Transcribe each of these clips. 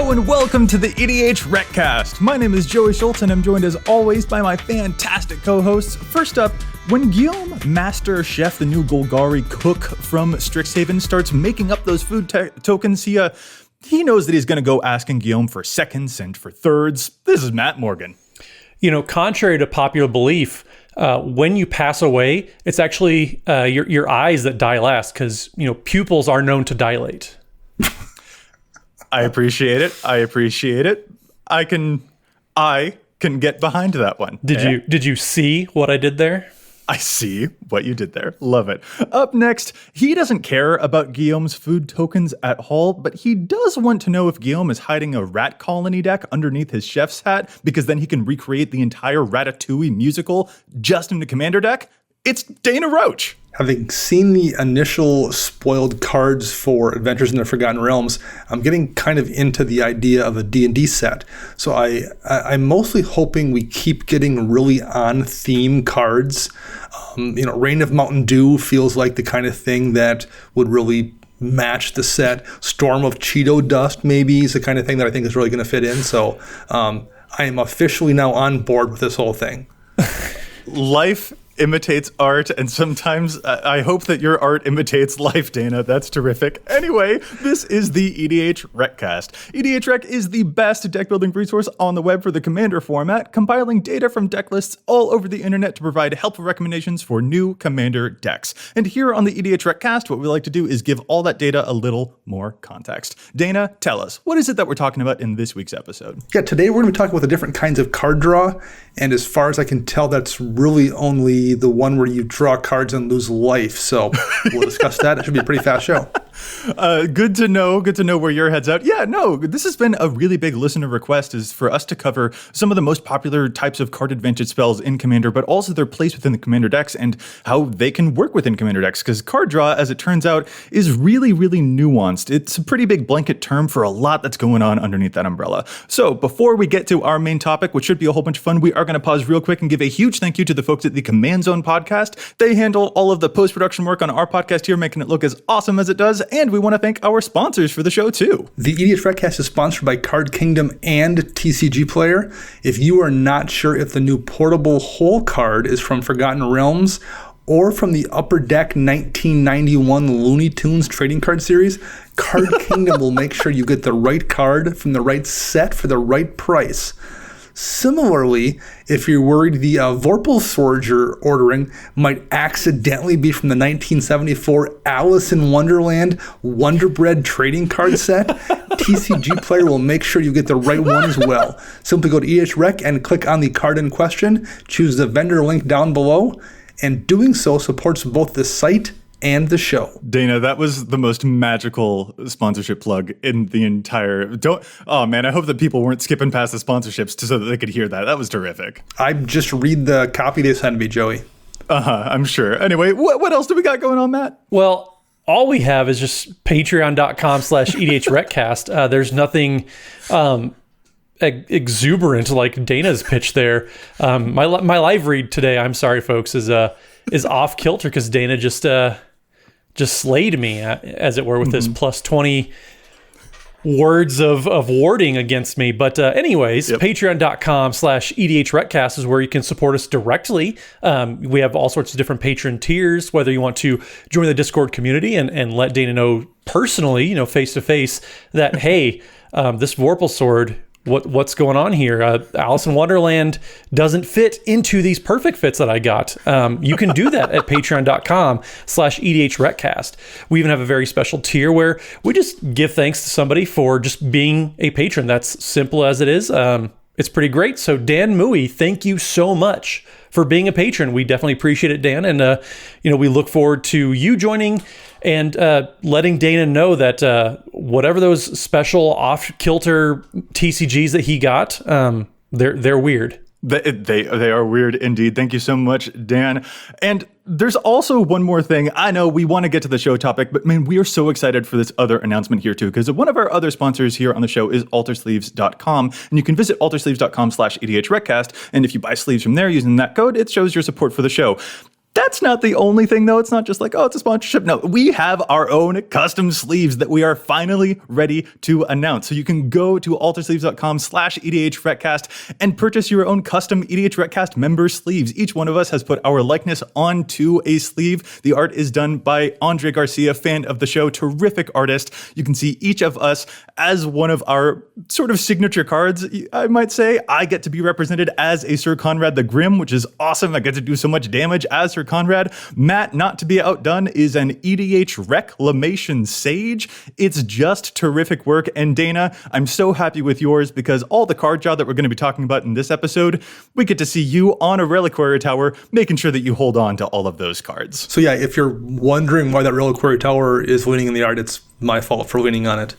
Hello and welcome to the EDHRECast. My name is Joey Schultz and I'm joined as always by my fantastic co-hosts. First up, when Guillaume, master chef, the new Golgari cook from Strixhaven, starts making up those food tokens, he knows that he's going to go asking Guillaume for seconds and for thirds. This is Matt Morgan. You know, contrary to popular belief, when you pass away, it's actually your eyes that die last because, pupils are known to dilate. I appreciate it. I can get behind that one. Did you see what I did there? I see what you did there. Love it. Up next, he doesn't care about Guillaume's food tokens at all, but he does want to know if Guillaume is hiding a rat colony deck underneath his chef's hat, because then he can recreate the entire Ratatouille musical just in the commander deck. It's Dana Roach. Having seen the initial spoiled cards for Adventures in the Forgotten Realms, I'm getting kind of into the idea of a D&D set. So I'm mostly hoping we keep getting really on-theme cards. Rain of Mountain Dew feels like the kind of thing that would really match the set. Storm of Cheeto Dust maybe is the kind of thing that I think is really going to fit in. So I am officially now on board with this whole thing. Life imitates art, and sometimes I hope that your art imitates life, Dana. That's terrific. Anyway, this is the EDHRECast. EDHREC is the best deck building resource on the web for the Commander format, compiling data from deck lists all over the internet to provide helpful recommendations for new Commander decks. And here on the EDHRECast, what we like to do is give all that data a little more context. Dana, tell us, what is it that we're talking about in this week's episode? Yeah, today we're going to be talking about the different kinds of card draw, and as far as I can tell, that's really only the one where you draw cards and lose life. So we'll discuss that. It should be a pretty fast show. Good to know where your head's at. Yeah, no, this has been a really big listener request, is for us to cover some of the most popular types of card advantage spells in Commander, but also their place within the Commander decks and how they can work within Commander decks. Because card draw, as it turns out, is really, really nuanced. It's a pretty big blanket term for a lot that's going on underneath that umbrella. So before we get to our main topic, which should be a whole bunch of fun, we are going to pause real quick and give a huge thank you to the folks at the Command Zone podcast. They handle all of the post-production work on our podcast here, making it look as awesome as it does. And we want to thank our sponsors for the show, too. The EDHRECast is sponsored by Card Kingdom and TCG Player. If you are not sure if the new portable whole card is from Forgotten Realms or from the Upper Deck 1991 Looney Tunes trading card series, Card Kingdom will make sure you get the right card from the right set for the right price. Similarly, if you're worried the Vorpal Sword you're ordering might accidentally be from the 1974 Alice in Wonderland Wonder Bread trading card set, TCG Player will make sure you get the right one as well. Simply go to EDHREC and click on the card in question, choose the vendor link down below, and doing so supports both the site and the show. Dana, that was the most magical sponsorship plug in the entire... I hope that people weren't skipping past the sponsorships so that they could hear that. That was terrific. I just read the copy they sent me, Joey. I'm sure. Anyway, what else do we got going on, Matt? Well, all we have is just patreon.com/EDHRECast. There's nothing exuberant like Dana's pitch there. My live read today, I'm sorry, folks, is off kilter because Dana just slayed me, as it were, with this plus 20 words of warding against me. But anyways, yep. Patreon.com/EDHRECast is where you can support us directly. We have all sorts of different patron tiers, whether you want to join the Discord community and let Dana know personally, face to face, that, hey, this Vorpal Sword, what's going on here? Alice in Wonderland doesn't fit into these perfect fits that I got. You can do that at patreon.com/EDHRECast. We even have a very special tier where we just give thanks to somebody for just being a patron. That's simple as it is. It's pretty great. So Dan Mui, thank you so much for being a patron. We definitely appreciate it, Dan. And, we look forward to you joining and letting Dana know that whatever those special off-kilter TCGs that he got, they're weird. They are weird indeed. Thank you so much, Dan. And there's also one more thing. I know we want to get to the show topic, but man, we are so excited for this other announcement here too, because one of our other sponsors here on the show is altersleeves.com, and you can visit altersleeves.com/EDHRECast, and if you buy sleeves from there using that code, it shows your support for the show. That That's not the only thing, though. It's not just like, oh, it's a sponsorship. No, we have our own custom sleeves that we are finally ready to announce. So you can go to altersleeves.com/EDHRECast and purchase your own custom EDHRECast member sleeves. Each one of us has put our likeness onto a sleeve. The art is done by Andre Garcia, fan of the show, terrific artist. You can see each of us as one of our sort of signature cards, I might say. I get to be represented as a Sir Conrad the Grim, which is awesome. I get to do so much damage as Sir Conrad. Matt, not to be outdone, is an EDH Reclamation Sage. It's just terrific work. And Dana, I'm so happy with yours because all the card draw that we're going to be talking about in this episode, we get to see you on a Reliquary Tower, making sure that you hold on to all of those cards. So yeah, if you're wondering why that Reliquary Tower is winning in the art, it's my fault for leaning on it.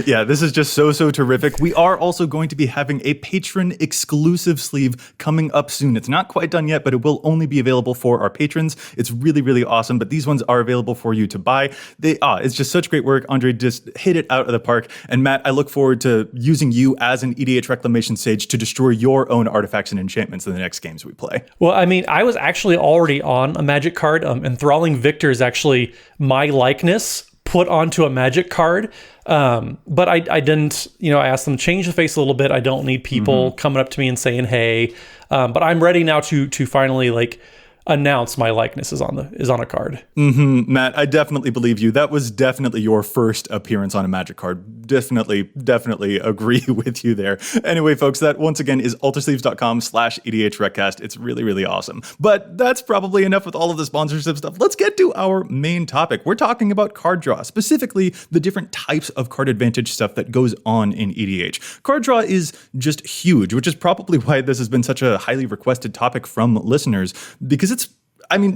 Yeah, this is just so terrific. We are also going to be having a patron exclusive sleeve coming up soon. It's not quite done yet, but it will only be available for our patrons. It's really awesome, but these ones are available for you to buy. It's just such great work. Andre just hit it out of the park. And Matt, I look forward to using you as an EDH Reclamation Sage to destroy your own artifacts and enchantments in the next games we play. Well, I mean, I was actually already on a Magic card. Enthralling Victor is actually my likeness put onto a Magic card. But I didn't, I asked them to change the face a little bit. I don't need people coming up to me and saying, hey, but I'm ready now to finally announce my likeness is on a card. Matt, I definitely believe you. That was definitely your first appearance on a Magic card. Definitely agree with you there. Anyway, folks, that once again is altersleeves.com/EDHRECast. It's really awesome. But that's probably enough with all of the sponsorship stuff. Let's get to our main topic. We're talking about card draw, specifically the different types of card advantage stuff that goes on in EDH. Card draw is just huge, which is probably why this has been such a highly requested topic from listeners, because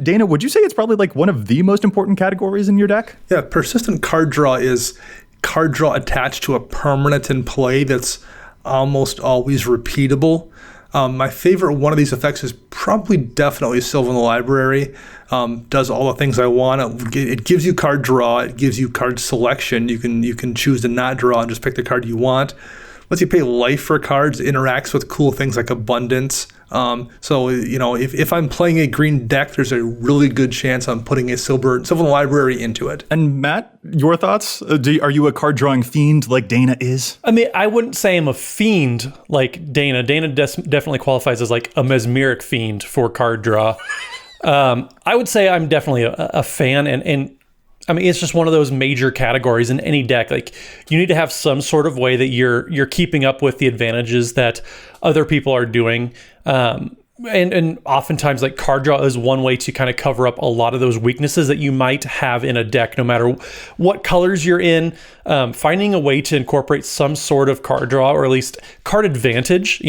Dana, would you say it's probably one of the most important categories in your deck? Yeah, persistent card draw is card draw attached to a permanent in play that's almost always repeatable. My favorite one of these effects is definitely Sylvan the Library. Does all the things I want. It gives you card draw. It gives you card selection. You can choose to not draw and just pick the card you want. Lets you pay life for cards. Interacts with cool things like abundance. So if I'm playing a green deck, there's a really good chance I'm putting a Sylvan Library into it. And Matt, your thoughts? Are you a card drawing fiend like Dana is? I mean, I wouldn't say I'm a fiend like Dana. Dana definitely qualifies as a mesmeric fiend for card draw. I would say I'm definitely a fan, and I mean, it's just one of those major categories in any deck. You need to have some sort of way that you're keeping up with the advantages that other people are doing. And oftentimes, card draw is one way to kind of cover up a lot of those weaknesses that you might have in a deck, no matter what colors you're in. Finding a way to incorporate some sort of card draw, or at least card advantage.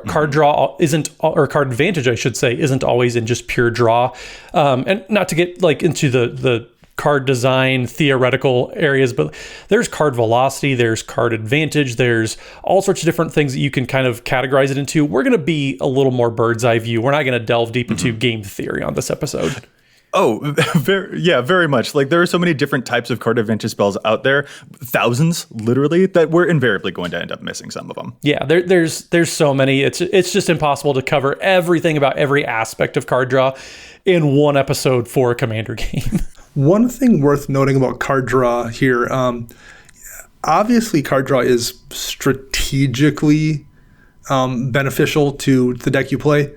Card draw or card advantage, I should say, isn't always in just pure draw. And not to get into the card design theoretical areas, but there's card velocity, there's card advantage, there's all sorts of different things that you can kind of categorize it into. We're going to be a little more bird's eye view. We're not going to delve deep into game theory on this episode. Oh, very much. There are so many different types of card advantage spells out there, thousands, literally, that we're invariably going to end up missing some of them. Yeah, there's so many. It's just impossible to cover everything about every aspect of card draw in one episode for a Commander game. One thing worth noting about card draw here, obviously card draw is strategically beneficial to the deck you play.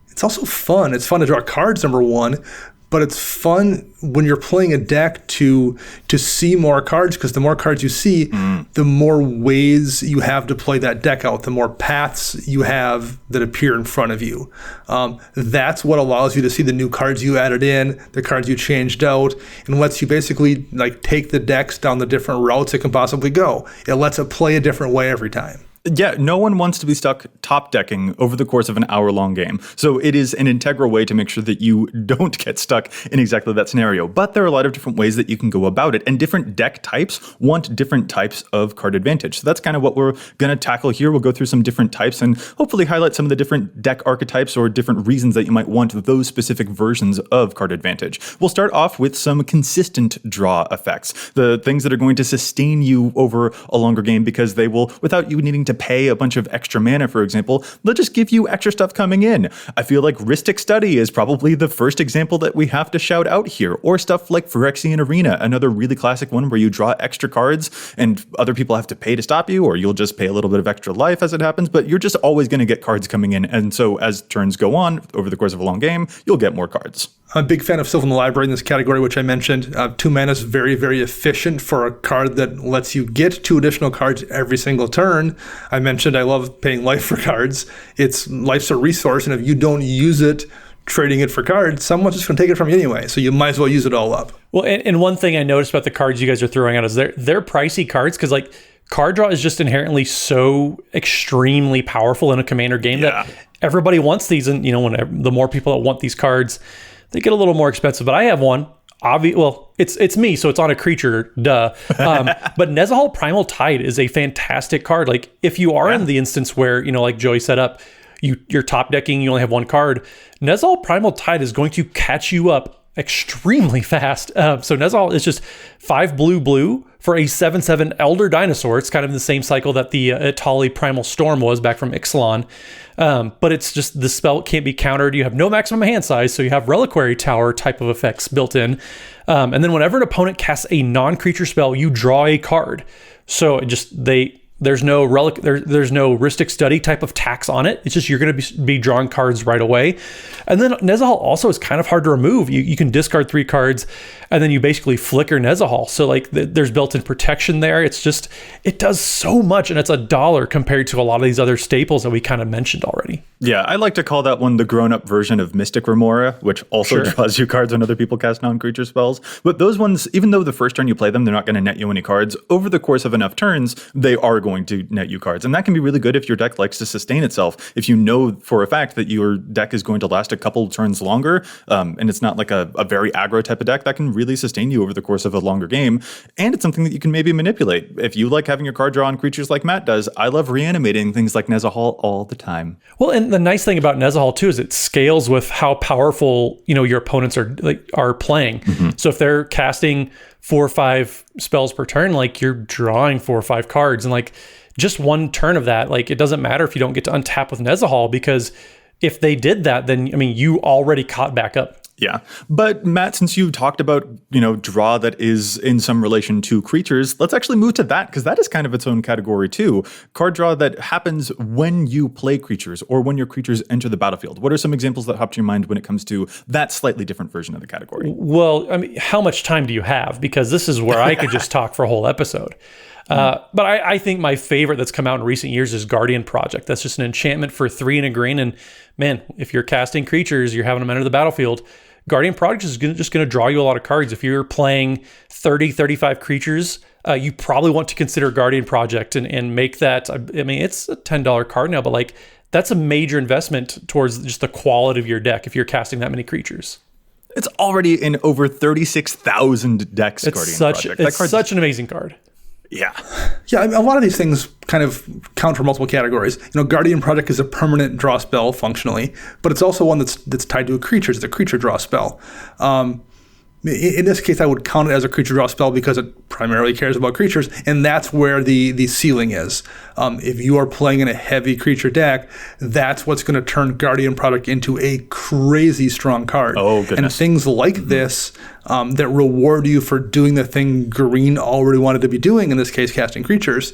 It's also fun. It's fun to draw cards, number one, but it's fun when you're playing a deck to see more cards, because the more cards you see, the more ways you have to play that deck out, the more paths you have that appear in front of you. That's what allows you to see the new cards you added in, the cards you changed out, and lets you basically take the decks down the different routes it can possibly go. It lets it play a different way every time. Yeah, no one wants to be stuck top decking over the course of an hour-long game. So it is an integral way to make sure that you don't get stuck in exactly that scenario. But there are a lot of different ways that you can go about it. And different deck types want different types of card advantage. So that's kind of what we're going to tackle here. We'll go through some different types and hopefully highlight some of the different deck archetypes or different reasons that you might want those specific versions of card advantage. We'll start off with some consistent draw effects. The things that are going to sustain you over a longer game because they will, without you needing to pay a bunch of extra mana, for example, they'll just give you extra stuff coming in. I feel like Rhystic Study is probably the first example that we have to shout out here, or stuff like Phyrexian Arena, another really classic one where you draw extra cards and other people have to pay to stop you, or you'll just pay a little bit of extra life as it happens, but you're just always going to get cards coming in. And so as turns go on over the course of a long game, you'll get more cards. I'm a big fan of Sylvan Library in this category, which I mentioned. 2 mana is very, very efficient for a card that lets you get 2 additional cards every single turn. I mentioned I love paying life for cards. Life's a resource, and if you don't use it, trading it for cards, someone's just going to take it from you anyway. So you might as well use it all up. Well, and one thing I noticed about the cards you guys are throwing out is they're pricey cards, because like card draw is just inherently so extremely powerful in a commander game that everybody wants these. And, the more people that want these cards, they get a little more expensive. But I have one. Well, it's me, so it's on a creature, duh. But Nezahal Primal Tide is a fantastic card. Like, if you are in the instance where, like Joey set up, you're top decking, you only have one card, Nezahal Primal Tide is going to catch you up extremely fast. So Nezahal is just 5 blue for a 7/7 Elder Dinosaur. It's kind of in the same cycle that the Atali Primal Storm was back from Ixalan. But it's just, the spell can't be countered. You have no maximum hand size, so you have Reliquary Tower type of effects built in. And then whenever an opponent casts a non-creature spell, you draw a card. So there's no there's no Rhystic Study type of tax on it. It's just you're going to be drawing cards right away. And then Nezahal also is kind of hard to remove. You can discard 3 cards, and then you basically flicker Nezahal. So like there's built-in protection there. It's just, it does so much, and it's $1 compared to a lot of these other staples that we kind of mentioned already. Yeah, I like to call that one the grown-up version of Mystic Remora, which also draws you cards when other people cast non-creature spells. But those ones, even though the first turn you play them, they're not going to net you any cards, over the course of enough turns, they are going to net you cards. And that can be really good if your deck likes to sustain itself. If you know for a fact that your deck is going to last a couple turns longer, and it's not like a very aggro type of deck, that can really sustain you over the course of a longer game. And it's something that you can maybe manipulate. If you like having your card draw on creatures like Matt does, I love reanimating things like Nezahal all the time. Well, and the nice thing about Nezahal too is it scales with how powerful your opponents are playing. Mm-hmm. So if they're casting 4 or 5 spells per turn, like you're drawing 4 or 5 cards, and like just one turn of that, like it doesn't matter if you don't get to untap with Nezahal, because if they did that, then you already caught back up. Yeah. But Matt, since you talked about, draw that is in some relation to creatures, let's actually move to that, because that is kind of its own category too. Card draw that happens when you play creatures or when your creatures enter the battlefield. What are some examples that hop to your mind when it comes to that slightly different version of the category? Well, how much time do you have? Because this is where I could just talk for a whole episode. But I think my favorite that's come out in recent years is Guardian Project. That's just an enchantment for 3 and a green. And man, if you're casting creatures, you're having them enter the battlefield, Guardian Project is just going to draw you a lot of cards. If you're playing 30, 35 creatures, you probably want to consider Guardian Project and make that, it's a $10 card now, but like that's a major investment towards just the quality of your deck if you're casting that many creatures. It's already in over 36,000 decks, Guardian Project. It's such an amazing card. Yeah. Yeah, a lot of these things kind of count for multiple categories. Guardian Project is a permanent draw spell functionally, but it's also one that's tied to a creature. It's a creature draw spell. In this case, I would count it as a creature draw spell because it primarily cares about creatures, and that's where the ceiling is. If you are playing in a heavy creature deck, that's what's going to turn Guardian Project into a crazy strong card. Oh, goodness. And things like this that reward you for doing the thing green already wanted to be doing, in this case, casting creatures,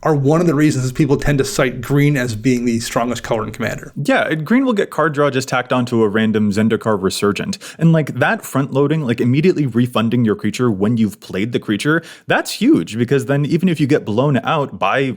are one of the reasons people tend to cite green as being the strongest color in Commander. Yeah, green will get card draw just tacked onto a random Zendikar Resurgent. And like that front loading, like immediately refunding your creature when you've played the creature, that's huge, because then even if you get blown out by,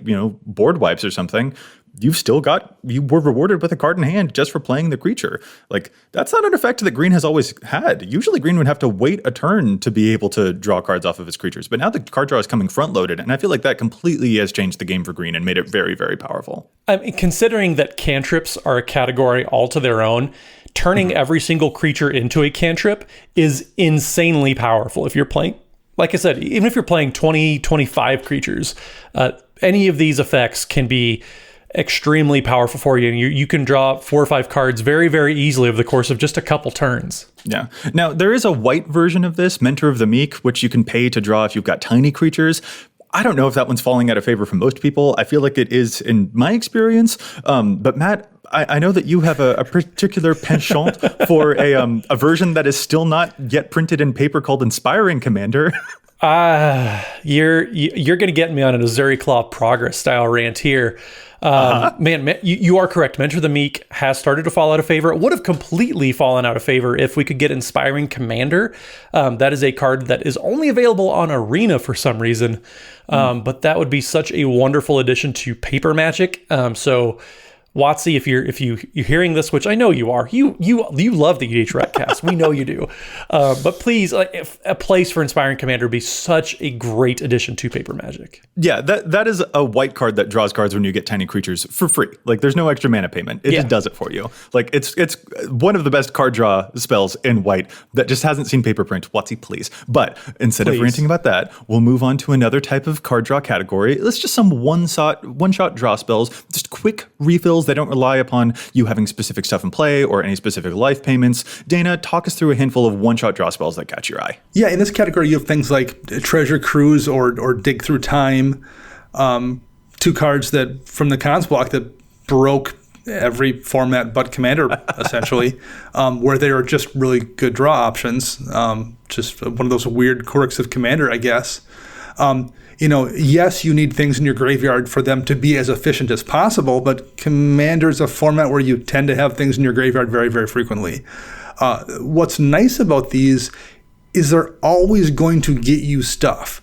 board wipes or something, you were rewarded with a card in hand just for playing the creature. Like, that's not an effect that green has always had. Usually green would have to wait a turn to be able to draw cards off of its creatures. But now the card draw is coming front loaded, and I feel like that completely has changed the game for green and made it very, very powerful. Considering that cantrips are a category all to their own, turning every single creature into a cantrip is insanely powerful. If you're playing, like I said, even if you're playing 20, 25 creatures, any of these effects can be extremely powerful for you, and you can draw 4 or 5 cards very, very easily over the course of just a couple turns. Yeah. Now, there is a white version of this, Mentor of the Meek, which you can pay to draw if you've got tiny creatures. I don't know if that one's falling out of favor for most people. I feel like it is in my experience. But Matt, I know that you have a particular penchant for a version that is still not yet printed in paper called Inspiring Commander. You're going to get me on an Azuri Claw Progress style rant here. Man, you are correct. Mentor the Meek has started to fall out of favor. It would have completely fallen out of favor if we could get Inspiring Commander. That is a card that is only available on Arena for some reason. But that would be such a wonderful addition to Paper Magic. So Watsy, if you're hearing this, which I know you are, you love the EDHRECast. We know you do. But please, if a place for Inspiring Commander would be such a great addition to Paper Magic. Yeah, that is a white card that draws cards when you get tiny creatures for free. Like, there's no extra mana payment. It just does it for you. Like, it's one of the best card draw spells in white that just hasn't seen paper print. Watsy, please. But instead of ranting about that, we'll move on to another type of card draw category. Let's just some one-shot draw spells, just quick refills. They don't rely upon you having specific stuff in play or any specific life payments. Dana, talk us through a handful of one-shot draw spells that catch your eye. Yeah, in this category, you have things like Treasure Cruise or Dig Through Time, two cards that from the cons block that broke every format but Commander, essentially, where they are just really good draw options. Just one of those weird quirks of Commander, I guess. Yes, you need things in your graveyard for them to be as efficient as possible, but Commander is a format where you tend to have things in your graveyard very, very frequently. What's nice about these is they're always going to get you stuff.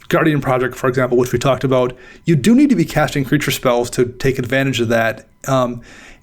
Guardian Project, for example, which we talked about, you do need to be casting creature spells to take advantage of that.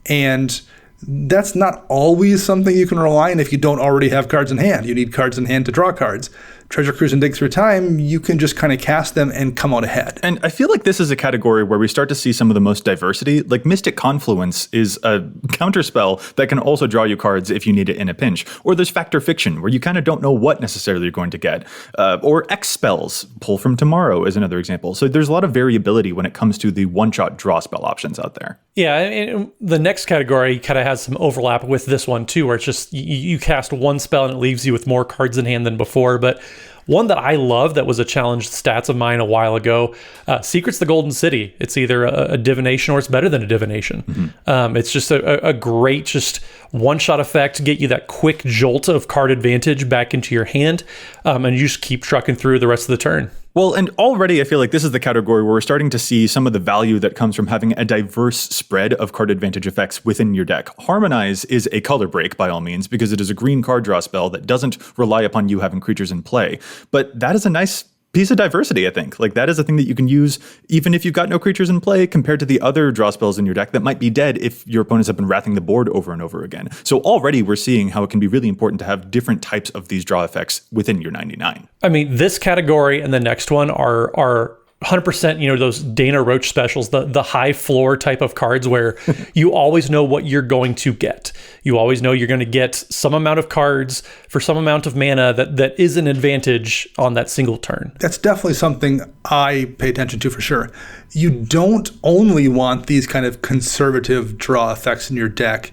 And that's not always something you can rely on if you don't already have cards in hand. You need cards in hand to draw cards. Treasure Cruise and Dig Through Time, you can just kind of cast them and come out ahead. And I feel like this is a category where we start to see some of the most diversity. Like Mystic Confluence is a counter spell that can also draw you cards if you need it in a pinch. Or there's Factor Fiction, where you kind of don't know what necessarily you're going to get. Or X spells, Pull from Tomorrow is another example. So there's a lot of variability when it comes to the one-shot draw spell options out there. Yeah, and the next category kind of has some overlap with this one too, where it's just you cast one spell and it leaves you with more cards in hand than before. But one that I love that was a challenged stats of mine a while ago, Secrets of the Golden City. It's either a divination or it's better than a divination. Mm-hmm. It's just a great just one-shot effect to get you that quick jolt of card advantage back into your hand, and you just keep trucking through the rest of the turn. Well, and already I feel like this is the category where we're starting to see some of the value that comes from having a diverse spread of card advantage effects within your deck. Harmonize is a color break by all means because it is a green card draw spell that doesn't rely upon you having creatures in play. But that is a nice piece of diversity, I think. Like, that is a thing that you can use even if you've got no creatures in play compared to the other draw spells in your deck that might be dead if your opponents have been wrathing the board over and over again. So already we're seeing how it can be really important to have different types of these draw effects within your 99. I mean, this category and the next one are 100%, those Dana Roach specials, the high floor type of cards where you always know what you're going to get. You always know you're going to get some amount of cards for some amount of mana that is an advantage on that single turn. That's definitely something I pay attention to for sure. You don't only want these kind of conservative draw effects in your deck.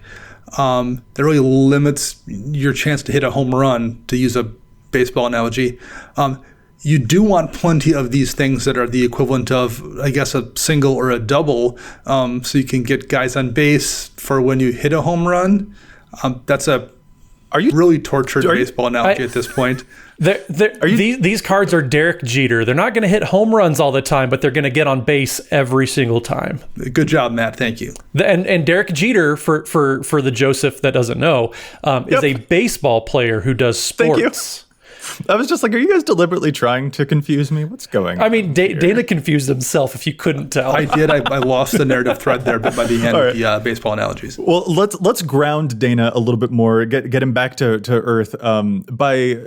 That really limits your chance to hit a home run, to use a baseball analogy. You do want plenty of these things that are the equivalent of, I guess, a single or a double, so you can get guys on base for when you hit a home run. That's a really tortured baseball analogy at this point. These cards are Derek Jeter. They're not going to hit home runs all the time, but they're going to get on base every single time. Good job, Matt. Thank you. And Derek Jeter, for the Joseph that doesn't know, is a baseball player who does sports. Thank you. I was just like, are you guys deliberately trying to confuse me? What's going on? I mean, Dana confused himself, if you couldn't tell. I did. I lost the narrative thread there by the end of the baseball analogies. Well, let's ground Dana a little bit more, get him back to earth by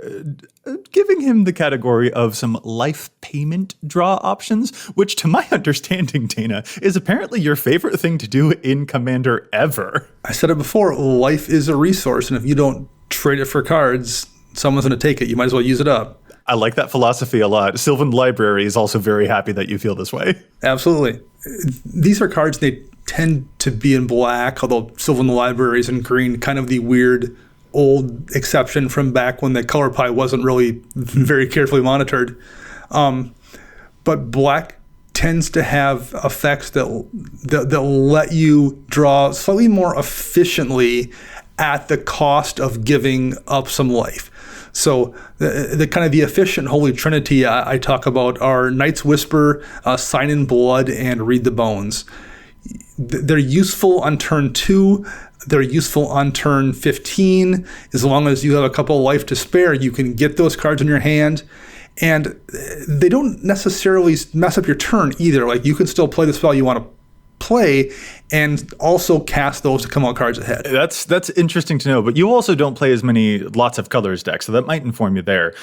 giving him the category of some life payment draw options, which to my understanding, Dana, is apparently your favorite thing to do in Commander ever. I said it before, life is a resource, and if you don't trade it for cards, someone's going to take it. You might as well use it up. I like that philosophy a lot. Sylvan Library is also very happy that you feel this way. Absolutely. These are cards, they tend to be in black, although Sylvan Library is in green, kind of the weird old exception from back when the color pie wasn't really very carefully monitored. but black tends to have effects that let you draw slightly more efficiently at the cost of giving up some life. So the kind of the efficient holy trinity I talk about are Night's Whisper, Sign in Blood, and Read the Bones. They're useful on turn 2. They're useful on turn 15. As long as you have a couple of life to spare, you can get those cards in your hand. And they don't necessarily mess up your turn either. Like, you can still play the spell you want to play and also cast those to come out cards ahead. That's interesting to know, but you also don't play as many lots of colors decks, so that might inform you there.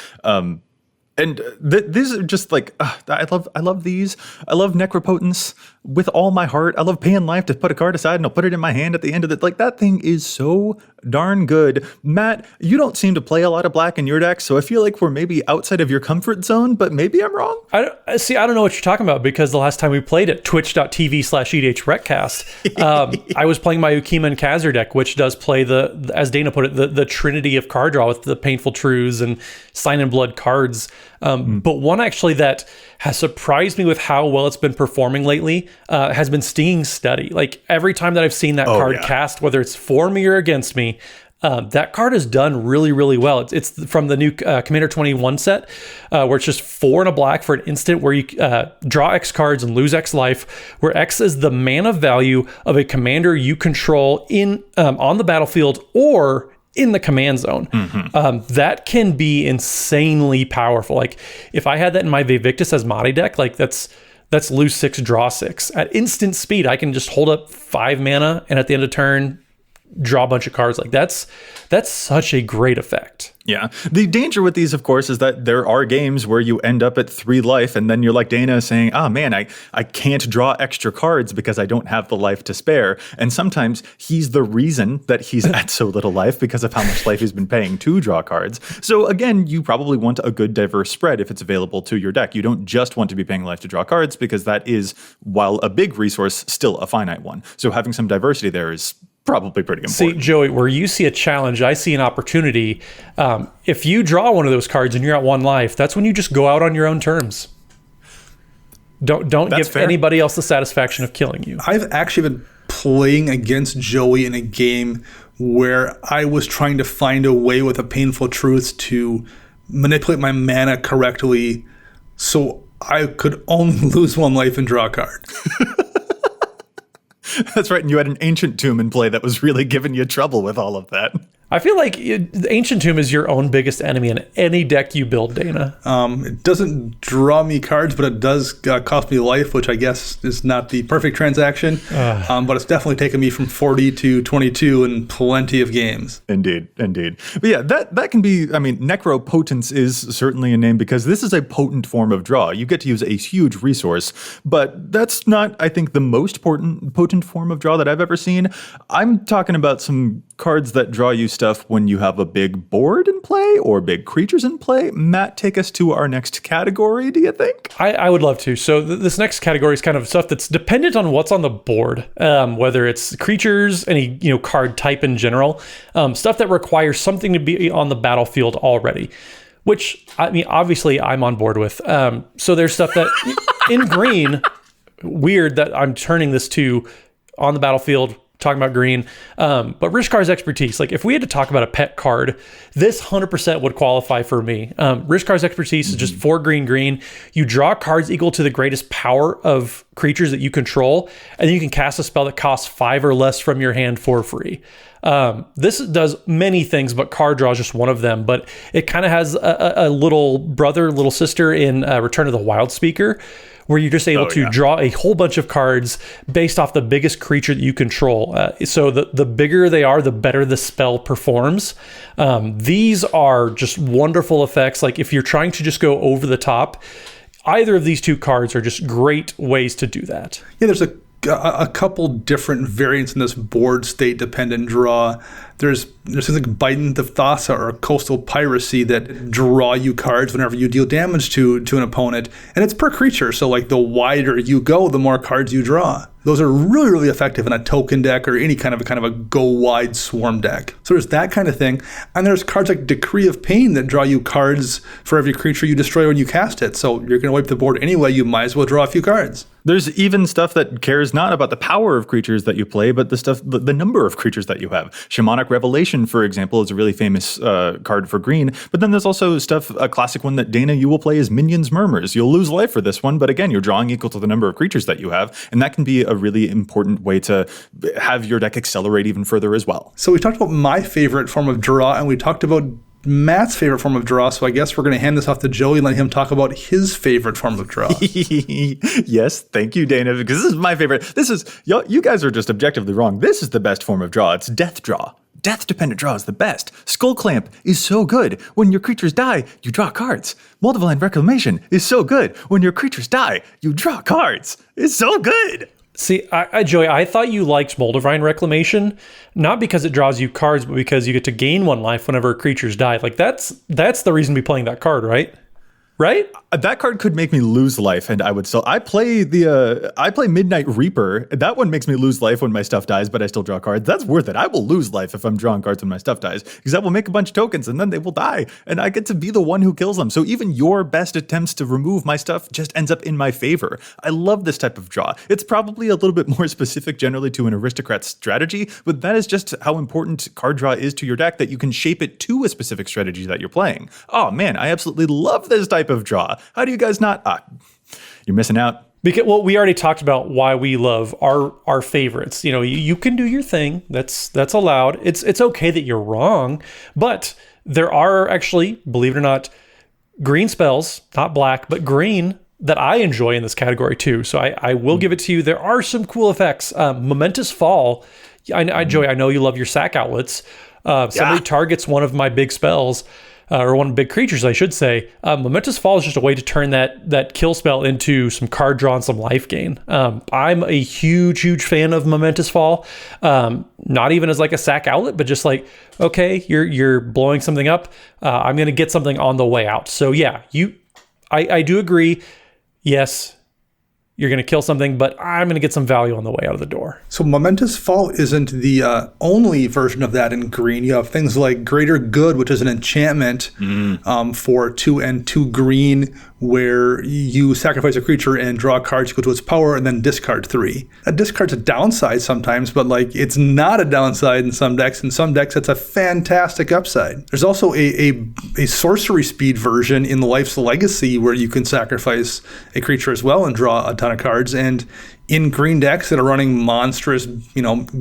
And these are just like, I love these. I love Necropotence with all my heart. I love paying life to put a card aside and I'll put it in my hand at the end of it. Like, that thing is so darn good. Matt, you don't seem to play a lot of black in your deck, so I feel like we're maybe outside of your comfort zone, but maybe I'm wrong. I don't know what you're talking about, because the last time we played at twitch.tv/EDHRECast, I was playing my Ukima and Kazir deck, which does play as Dana put it, the trinity of card draw with the Painful Truths and Sign in Blood cards. But one actually that has surprised me with how well it's been performing lately has been Stinging Study. Like, every time that I've seen that card cast, whether it's for me or against me, that card is done really, really well. It's from the new Commander 21 set, where it's just 4 and a black for an instant, where you draw X cards and lose X life, where X is the mana value of a commander you control in on the battlefield or in the command zone. That can be insanely powerful. Like, if I had that in my Vivictus Asmati deck, like that's lose 6, draw 6. At instant speed, I can just hold up 5 mana and at the end of turn, draw a bunch of cards. Like, that's such a great effect. Yeah. The danger with these, of course, is that there are games where you end up at 3 life and then you're like Dana saying, man, I can't draw extra cards because I don't have the life to spare. And sometimes he's the reason that he's at so little life because of how much life he's been paying to draw cards. So again, you probably want a good diverse spread if it's available to your deck. You don't just want to be paying life to draw cards, because that is, while a big resource, still a finite one. So having some diversity there is probably pretty important. See, Joey, where you see a challenge, I see an opportunity. If you draw one of those cards and you're at 1 life, that's when you just go out on your own terms. Don't give fair. Anybody else the satisfaction of killing you. I've actually been playing against Joey in a game where I was trying to find a way with a Painful Truths to manipulate my mana correctly so I could only lose 1 life and draw a card. That's right. And you had an Ancient Tomb in play that was really giving you trouble with all of that. I feel like the Ancient Tomb is your own biggest enemy in any deck you build, Dana. It doesn't draw me cards, but it does cost me life, which I guess is not the perfect transaction. But it's definitely taken me from 40 to 22 in plenty of games. Indeed. But yeah, that can be, Necropotence is certainly a name because this is a potent form of draw. You get to use a huge resource, but that's not, I think, the most potent form of draw that I've ever seen. I'm talking about some cards that draw you stuff when you have a big board in play or big creatures in play. Matt, take us to our next category, do you think? I would love to. So this next category is kind of stuff that's dependent on what's on the board, whether it's creatures, any card type in general, stuff that requires something to be on the battlefield already, which, obviously I'm on board with. So there's stuff that in green, weird that I'm turning this to on the battlefield, talking about green, but Rishkar's Expertise. Like, if we had to talk about a pet card, this 100% would qualify for me. Rishkar's Expertise is just 4 green. You draw cards equal to the greatest power of creatures that you control, and then you can cast a spell that costs 5 or less from your hand for free. This does many things, but card draw is just one of them. But it kind of has a little brother, little sister in Return of the Wild Speaker, where you're just able to draw a whole bunch of cards based off the biggest creature that you control. So the bigger they are, the better the spell performs. These are just wonderful effects. Like, if you're trying to just go over the top, either of these 2 cards are just great ways to do that. Yeah, there's a couple different variants in this board state dependent draw. There's things like Bident of Thassa or Coastal Piracy that draw you cards whenever you deal damage to an opponent, and it's per creature. So like, the wider you go, the more cards you draw. Those are really, really effective in a token deck or any kind of a go wide swarm deck. So there's that kind of thing. And there's cards like Decree of Pain that draw you cards for every creature you destroy when you cast it. So you're going to wipe the board anyway, you might as well draw a few cards. There's even stuff that cares not about the power of creatures that you play, but the number of creatures that you have. Shamanic Revelation, for example, is a really famous card for green. But then there's also stuff, a classic one that Dana, you will play is Minions Murmurs. You'll lose life for this one, but again, you're drawing equal to the number of creatures that you have, and that can be a really important way to have your deck accelerate even further as well. So we talked about my favorite form of draw, and we talked about Matt's favorite form of draw, so I guess we're going to hand this off to Joey and let him talk about his favorite form of draw. Yes, thank you, Dana, because this is my favorite. This is, you guys are just objectively wrong. This is the best form of draw. It's death draw. Death-dependent draw is the best. Skull Clamp is so good. When your creatures die, you draw cards. Moldavine Reclamation is so good. When your creatures die, you draw cards. It's so good. See, Joey, I thought you liked Moldavine Reclamation, not because it draws you cards, but because you get to gain 1 life whenever creatures die. Like, that's the reason to be playing that card, right? Right? That card could make me lose life, and I would still. I play Midnight Reaper. That one makes me lose life when my stuff dies, but I still draw cards. That's worth it. I will lose life if I'm drawing cards when my stuff dies, because I will make a bunch of tokens, and then they will die, and I get to be the one who kills them. So even your best attempts to remove my stuff just ends up in my favor. I love this type of draw. It's probably a little bit more specific generally to an aristocrat strategy, but that is just how important card draw is to your deck, that you can shape it to a specific strategy that you're playing. Oh man, I absolutely love this type of draw. How do you guys not? You're missing out. Because, well, we already talked about why we love our favorites. You know, you can do your thing. That's allowed. It's okay that you're wrong, but there are actually, believe it or not, green spells, not black, but green, that I enjoy in this category too. So I will give it to you. There are some cool effects. Momentous Fall. Joey, I know you love your sack outlets. Somebody targets one of my big spells. Or one of the big creatures, I should say. Momentous Fall is just a way to turn that kill spell into some card draw and some life gain. I'm a huge fan of Momentous Fall. Not even as like a sack outlet, but just like, okay, you're blowing something up. I'm going to get something on the way out. So yeah, I do agree. Yes, you're going to kill something, but I'm going to get some value on the way out of the door. So Momentous Fall isn't the only version of that in green. You have things like Greater Good, which is an enchantment for 2 and 2 green, where you sacrifice a creature and draw cards equal to its power and then discard 3. That discard's a downside sometimes, but like it's not a downside in some decks. In some decks, it's a fantastic upside. There's also a sorcery speed version in the Life's Legacy where you can sacrifice a creature as well and draw a ton of cards. And in green decks that are running monstrous,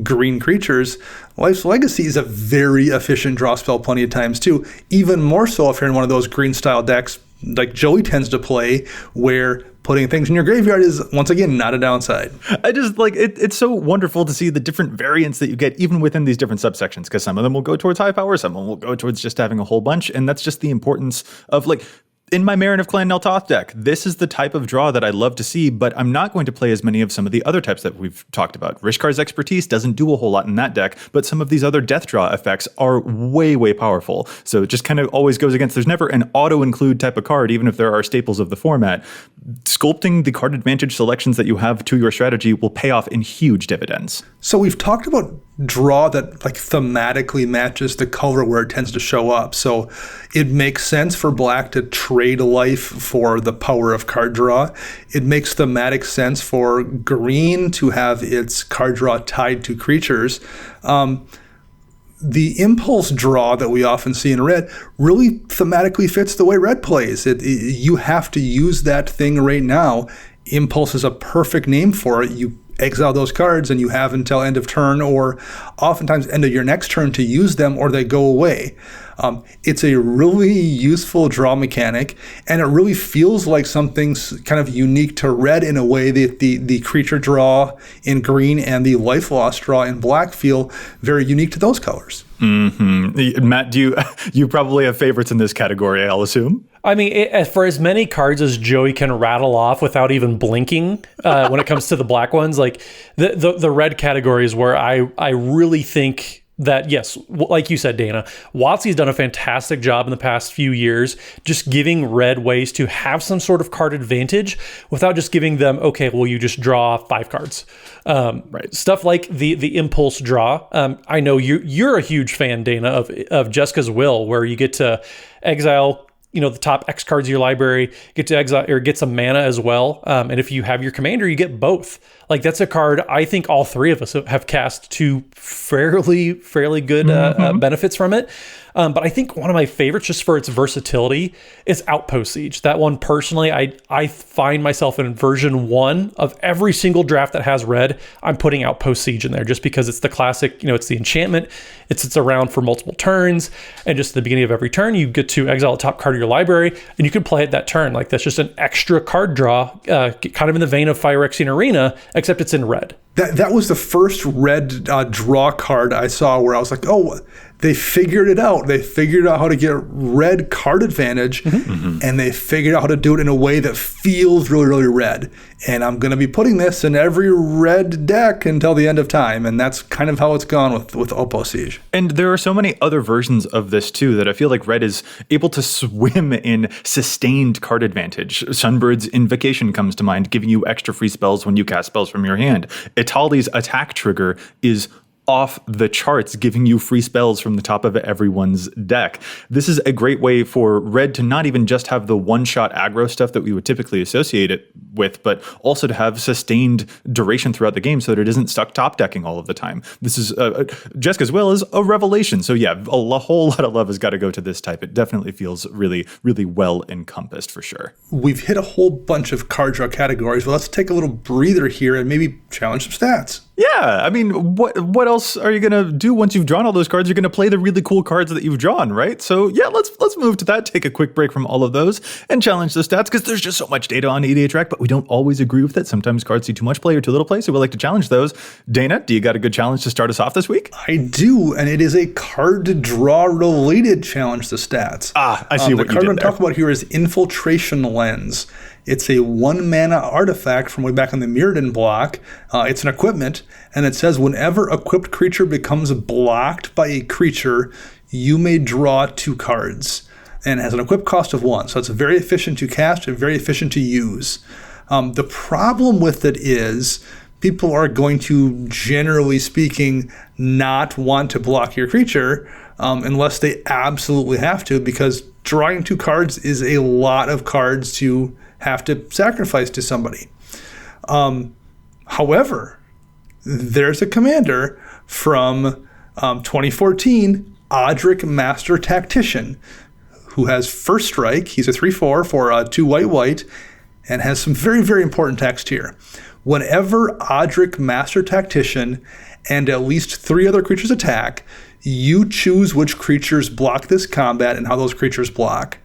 green creatures, Life's Legacy is a very efficient draw spell plenty of times too. Even more so if you're in one of those green style decks like Joey tends to play, where putting things in your graveyard is, once again, not a downside. I just like it's so wonderful to see the different variants that you get even within these different subsections, because some of them will go towards high power, some of them will go towards just having a whole bunch. And that's just the importance of like, in my Marin of Clan Neltoth deck, this is the type of draw that I love to see, but I'm not going to play as many of some of the other types that we've talked about. Rishkar's Expertise doesn't do a whole lot in that deck, but some of these other death draw effects are way powerful. So it just kind of always goes against, there's never an auto-include type of card, even if there are staples of the format. Sculpting the card advantage selections that you have to your strategy will pay off in huge dividends. So we've talked about draw that like thematically matches the color where it tends to show up. So it makes sense for black to trade life for the power of card draw. It makes thematic sense for green to have its card draw tied to creatures. The impulse draw that we often see in red really thematically fits the way red plays. You have to use that thing right now. Impulse is a perfect name for it. You exile those cards and you have until end of turn or oftentimes end of your next turn to use them, or they go away. It's a really useful draw mechanic, and it really feels like something's kind of unique to red in a way that the creature draw in green and the life loss draw in black feel very unique to those colors. Mm-hmm. Matt, you probably have favorites in this category, I'll assume? I mean, for as many cards as Joey can rattle off without even blinking, when it comes to the black ones, like the red category is where I really think that, yes, like you said, Dana, WotC's done a fantastic job in the past few years just giving red ways to have some sort of card advantage without just giving them, okay, well, you just draw 5 cards. Right. Stuff like the impulse draw. I know you're a huge fan, Dana, of Jessica's Will, where you get to exile the top X cards of your library, get to exile or get some mana as well. And if you have your commander, you get both. Like, that's a card I think all 3 of us have cast 2 fairly good benefits from it. But I think one of my favorites, just for its versatility, is Outpost Siege. That one, personally, I find myself in version 1 of every single draft that has red. I'm putting Outpost Siege in there just because it's the classic, it's the enchantment. It's around for multiple turns. And just at the beginning of every turn, you get to exile a top card of your library, and you can play it that turn. Like, that's just an extra card draw, kind of in the vein of Phyrexian Arena, except it's in red. That was the first red draw card I saw where I was like, oh, they figured it out. They figured out how to get red card advantage, and they figured out how to do it in a way that feels really, really red. And I'm going to be putting this in every red deck until the end of time. And that's kind of how it's gone with Outpost Siege. And there are so many other versions of this too that I feel like red is able to swim in sustained card advantage. Sunbird's Invocation comes to mind, giving you extra free spells when you cast spells from your hand. Itali's attack trigger is off the charts, giving you free spells from the top of everyone's deck. This is a great way for red to not even just have the one-shot aggro stuff that we would typically associate it with, but also to have sustained duration throughout the game so that it isn't stuck top decking all of the time. This is Jessica's Will is a revelation. So yeah, a whole lot of love has got to go to this type. It definitely feels really, really well encompassed for sure. We've hit a whole bunch of card draw categories, but let's take a little breather here and maybe challenge some stats. Yeah, I mean, what else are you gonna do once you've drawn all those cards? You're gonna play the really cool cards that you've drawn, right? So yeah, let's move to that. Take a quick break from all of those and challenge the stats, because there's just so much data on EDHREC, but we don't always agree with it. Sometimes cards see too much play or too little play, so we like to challenge those. Dana, do you got a good challenge to start us off this week? I do, and it is a card draw related challenge to stats. I see what you did there. The card I'm going to talk about here is Infiltration Lens. It's a 1-mana artifact from way back on the Mirrodin block. It's an equipment, and it says whenever equipped creature becomes blocked by a creature, you may draw 2 cards. And it has an equip cost of 1, so it's very efficient to cast and very efficient to use. The problem with it is people are going to, generally speaking, not want to block your creature unless they absolutely have to, because drawing 2 cards is a lot of cards to have to sacrifice to somebody. However, there's a commander from 2014, Odric Master Tactician, who has first strike. He's a 3/4 for 2 white, and has some very, very important text here. Whenever Odric Master Tactician and at least 3 other creatures attack, you choose which creatures block this combat and how those creatures block.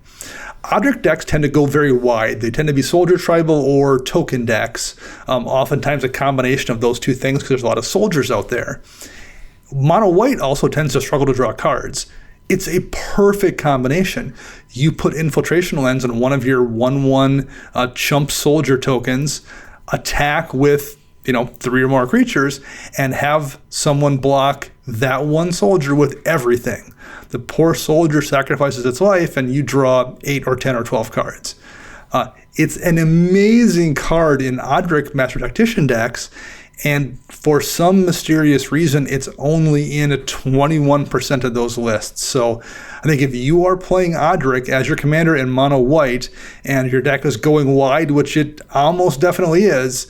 Odric decks tend to go very wide. They tend to be soldier, tribal, or token decks. Oftentimes a combination of those 2 things, because there's a lot of soldiers out there. Mono white also tends to struggle to draw cards. It's a perfect combination. You put Infiltration Lens on one of your 1/1 chump soldier tokens, attack with 3 or more creatures, and have someone block that one soldier with everything. The poor soldier sacrifices its life, and you draw 8 or 10 or 12 cards. It's an amazing card in Odric Master Tactician decks, and for some mysterious reason, it's only in 21% of those lists. So I think if you are playing Odric as your commander in mono white, and your deck is going wide, which it almost definitely is,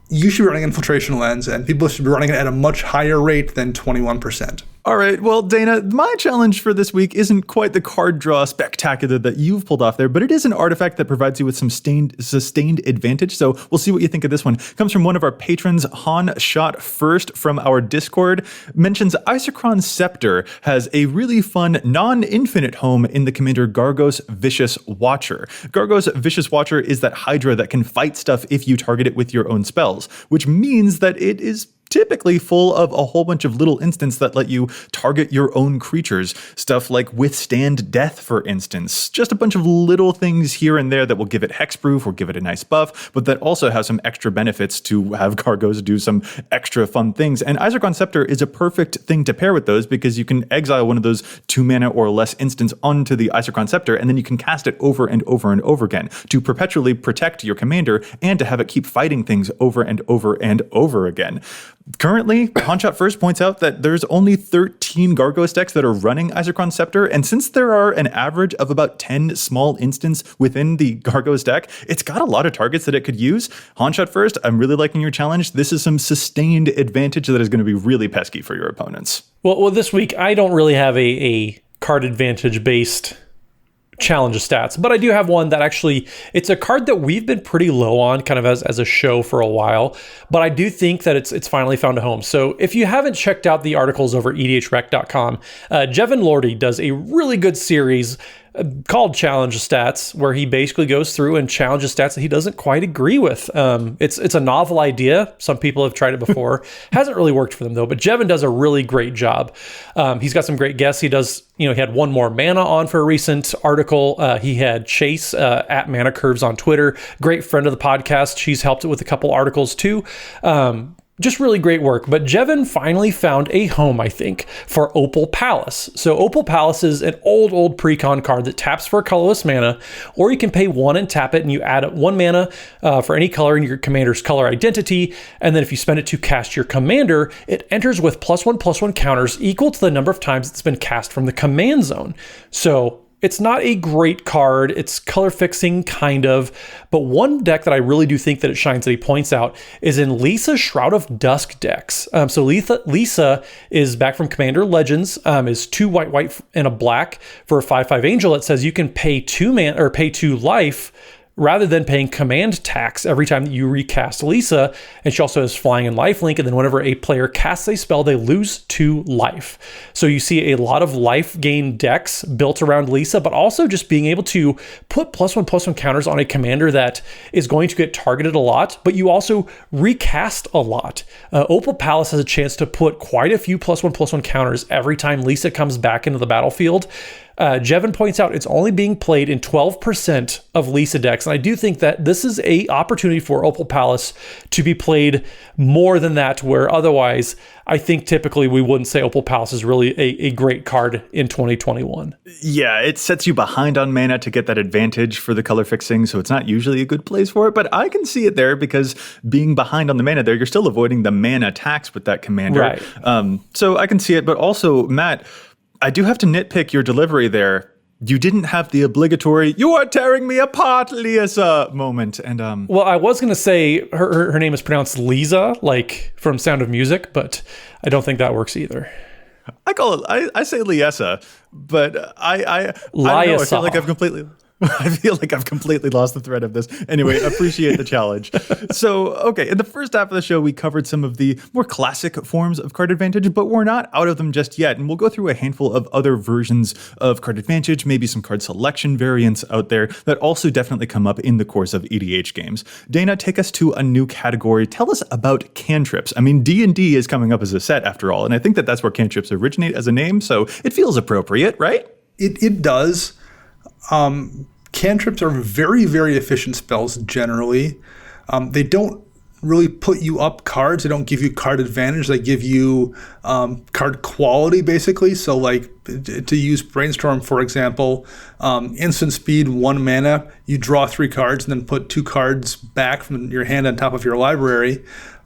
you should be running Infiltration Lens, and people should be running it at a much higher rate than 21%. All right, well, Dana, my challenge for this week isn't quite the card draw spectacular that you've pulled off there, but it is an artifact that provides you with some sustained advantage, so we'll see what you think of this one. It comes from one of our patrons, Han Shot First from our Discord, mentions Isochron Scepter has a really fun non-infinite home in the commander Gargos Vicious Watcher. Gargos Vicious Watcher is that Hydra that can fight stuff if you target it with your own spells, which means that it is typically full of a whole bunch of little instants that let you target your own creatures. Stuff like Withstand Death, for instance. Just a bunch of little things here and there that will give it hexproof or give it a nice buff, but that also have some extra benefits to have Gargos do some extra fun things. And Izargon Scepter is a perfect thing to pair with those because you can exile one of those 2 mana or less instants onto the Izargon Scepter, and then you can cast it over and over and over again to perpetually protect your commander and to have it keep fighting things over and over and over again. Currently, Honshot First points out that there's only 13 Gargos decks that are running Izargon Scepter, and since there are an average of about 10 small instants within the Gargos deck, it's got a lot of targets that it could use. Honshot First, I'm really liking your challenge. This is some sustained advantage that is going to be really pesky for your opponents. Well, this week, I don't really have a card advantage based challenge stats, but I do have one that actually, it's a card that we've been pretty low on kind of as a show for a while, but I do think that it's finally found a home. So if you haven't checked out the articles over at EDHREC.com, Jevin Lordy does a really good series called Challenge Stats, where he basically goes through and challenges stats that he doesn't quite agree with. It's a novel idea. Some people have tried it before. Hasn't really worked for them though, but Jevin does a really great job. He's got some great guests. He had One More Mana on for a recent article. He had Chase at Mana Curves on Twitter, great friend of the podcast. She's helped it with a couple articles too. Just really great work. But Jevin finally found a home, I think, for Opal Palace. So Opal Palace is an old precon card that taps for colorless mana, or you can pay 1 and tap it, and you add 1 mana for any color in your commander's color identity. And then if you spend it to cast your commander, it enters with +1/+1 counters equal to the number of times it's been cast from the command zone. So it's not a great card. It's color fixing, kind of. But one deck that I really do think that it shines that he points out is in Lisa's Shroud of Dusk decks. So Lisa is back from Commander Legends, is 2 white and a black for a 5/5 angel. It says you can pay 2 mana or pay 2 life rather than paying command tax every time that you recast Lisa. And she also has flying and lifelink, and then whenever a player casts a spell, they lose 2 life. So you see a lot of life gain decks built around Lisa, but also just being able to put +1/+1 counters on a commander that is going to get targeted a lot, but you also recast a lot. Opal Palace has a chance to put quite a few +1/+1 counters every time Lisa comes back into the battlefield. Jevin points out it's only being played in 12% of Lisa decks, and I do think that this is a opportunity for Opal Palace to be played more than that, where otherwise I think typically we wouldn't say Opal Palace is really a great card in 2021. Yeah, it sets you behind on mana to get that advantage for the color fixing, so it's not usually a good place for it, but I can see it there because being behind on the mana there, you're still avoiding the mana tax with that commander. Right. So I can see it, but also, Matt, I do have to nitpick your delivery there. You didn't have the obligatory "you are tearing me apart, Lisa" moment. And well, I was gonna say her name is pronounced Lisa, like from Sound of Music, but I don't think that works either. I call it I say Liesa, but I don't know, I feel like I've completely lost the thread of this. Anyway, appreciate the challenge. So, okay, in the first half of the show, we covered some of the more classic forms of card advantage, but we're not out of them just yet. And we'll go through a handful of other versions of card advantage, maybe some card selection variants out there that also definitely come up in the course of EDH games. Dana, take us to a new category. Tell us about cantrips. I mean, D&D is coming up as a set after all, and I think that that's where cantrips originate as a name, so it feels appropriate, right? It does. Cantrips are very, very efficient spells generally. They don't really put you up cards. They don't give you card advantage. They give you card quality, basically. So like to use Brainstorm, for example, instant speed, 1 mana, you draw 3 cards and then put 2 cards back from your hand on top of your library.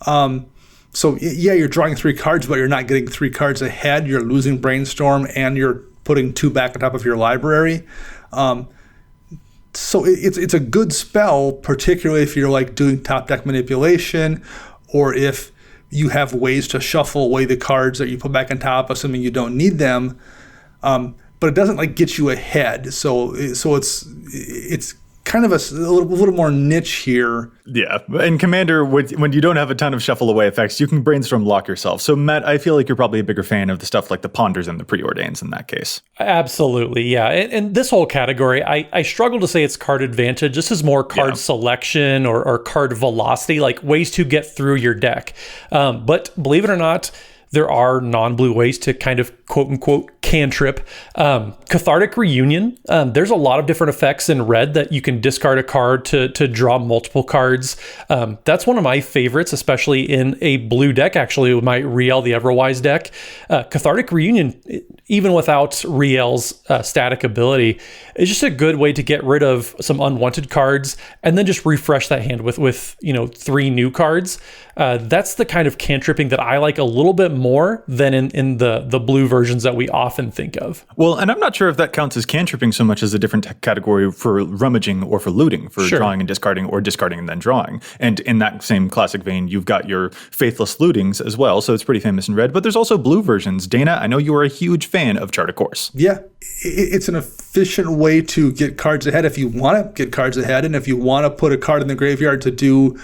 So yeah, you're drawing 3 cards, but you're not getting 3 cards ahead. You're losing Brainstorm and you're putting 2 back on top of your library. So it's a good spell, particularly if you're like doing top deck manipulation, or if you have ways to shuffle away the cards that you put back on top, assuming you don't need them. But it doesn't like get you ahead. So it's kind of a little more niche here. Yeah. In Commander, when you don't have a ton of shuffle away effects, you can brainstorm lock yourself. So, Matt, I feel like you're probably a bigger fan of the stuff like the Ponders and the Preordains in that case. Absolutely, yeah. And this whole category, I struggle to say it's card advantage. This is more card selection or card velocity, like ways to get through your deck. But believe it or not, there are non-blue ways to kind of quote-unquote cantrip. Cathartic Reunion, there's a lot of different effects in red that you can discard a card to draw multiple cards. That's one of my favorites, especially in a blue deck, actually, with my Riel the Everwise deck. Cathartic Reunion, even without Riel's static ability, is just a good way to get rid of some unwanted cards and then just refresh that hand with 3 new cards. That's the kind of cantripping that I like a little bit more than in the blue versions that we often think of. Well, and I'm not sure if that counts as cantripping so much as a different category for rummaging or for looting, for drawing and discarding, or discarding and then drawing. And in that same classic vein, you've got your faithless lootings as well, so it's pretty famous in red. But there's also blue versions. Dana, I know you are a huge fan of Chart a Course. Yeah, it's an efficient way to get cards ahead if you want to get cards ahead, and if you want to put a card in the graveyard to do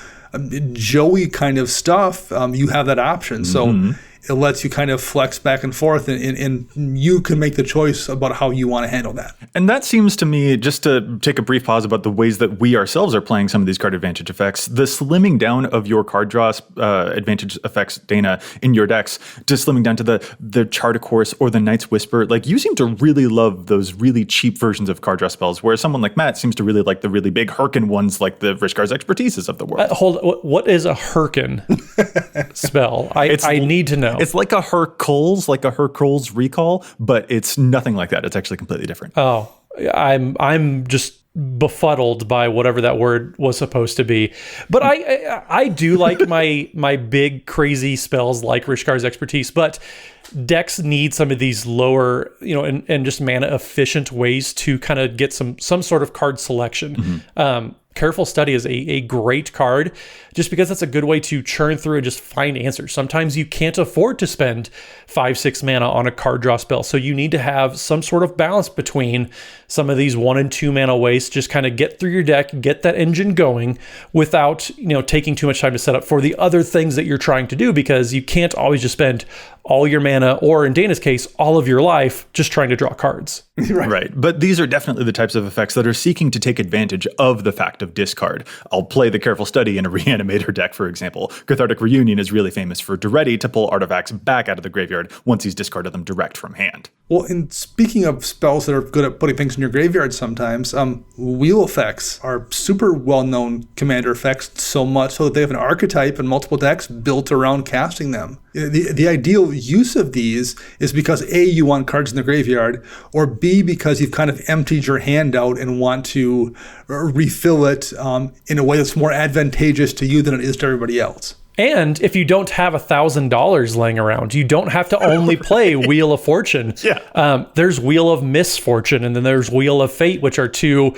Joey kind of stuff, you have that option. So it lets you kind of flex back and forth, and you can make the choice about how you want to handle that. And that seems to me, just to take a brief pause about the ways that we ourselves are playing some of these card advantage effects, the slimming down of your card draw advantage effects, Dana, in your decks, just slimming down to the Chart a Course or the Night's Whisper. Like, you seem to really love those really cheap versions of card draw spells, whereas someone like Matt seems to really like the really big Hurkin ones, like the Vrishkar's Expertises of the world. What is a Hurkin spell? I need to know. It's like a Hercules recall, but it's nothing like that. It's actually completely different. Oh, I'm just befuddled by whatever that word was supposed to be. But I do like my big crazy spells like Rishkar's Expertise, but decks need some of these lower, and just mana efficient ways to kind of get some sort of card selection. Careful Study is a great card just because that's a good way to churn through and just find answers. Sometimes you can't afford to spend 5-6 mana on a card draw spell, so you need to have some sort of balance between some of these 1 and 2 mana ways to just kind of get through your deck, get that engine going without taking too much time to set up for the other things that you're trying to do, because you can't always just spend all your mana, or in Dana's case, all of your life, just trying to draw cards. Right. But these are definitely the types of effects that are seeking to take advantage of the fact of discard. I'll play the Careful Study in a Reanimator deck, for example. Cathartic Reunion is really famous for Duretti to pull artifacts back out of the graveyard once he's discarded them direct from hand. Well, and speaking of spells that are good at putting things in your graveyard sometimes, wheel effects are super well-known commander effects, so much so that they have an archetype in multiple decks built around casting them. The ideal use of these is because A, you want cards in the graveyard, or B, because you've kind of emptied your hand out and want to refill it in a way that's more advantageous to you than it is to everybody else. And if you don't have $1,000 laying around, you don't have to only play Wheel of Fortune. There's Wheel of Misfortune, and then there's Wheel of Fate, which are 2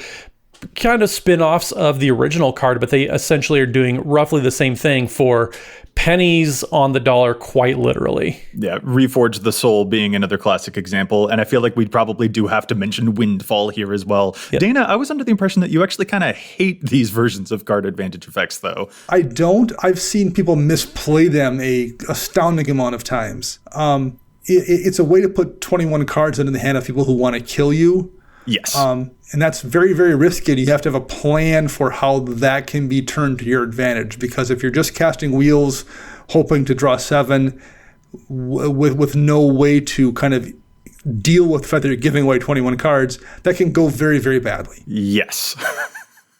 kind of spin-offs of the original card, but they essentially are doing roughly the same thing for pennies on the dollar, quite literally. Yeah, Reforge the Soul being another classic example, and I feel like we probably do have to mention Windfall here as well. Yep. Dana, I was under the impression that you actually kind of hate these versions of card advantage effects, though. I don't. I've seen people misplay them a astounding amount of times. It's a way to put 21 cards into the hand of people who want to kill you. Yes. And that's very, very risky. You have to have a plan for how that can be turned to your advantage. Because if you're just casting wheels, hoping to draw 7, with no way to kind of deal with the fact that you're giving away 21 cards, that can go very, very badly. Yes.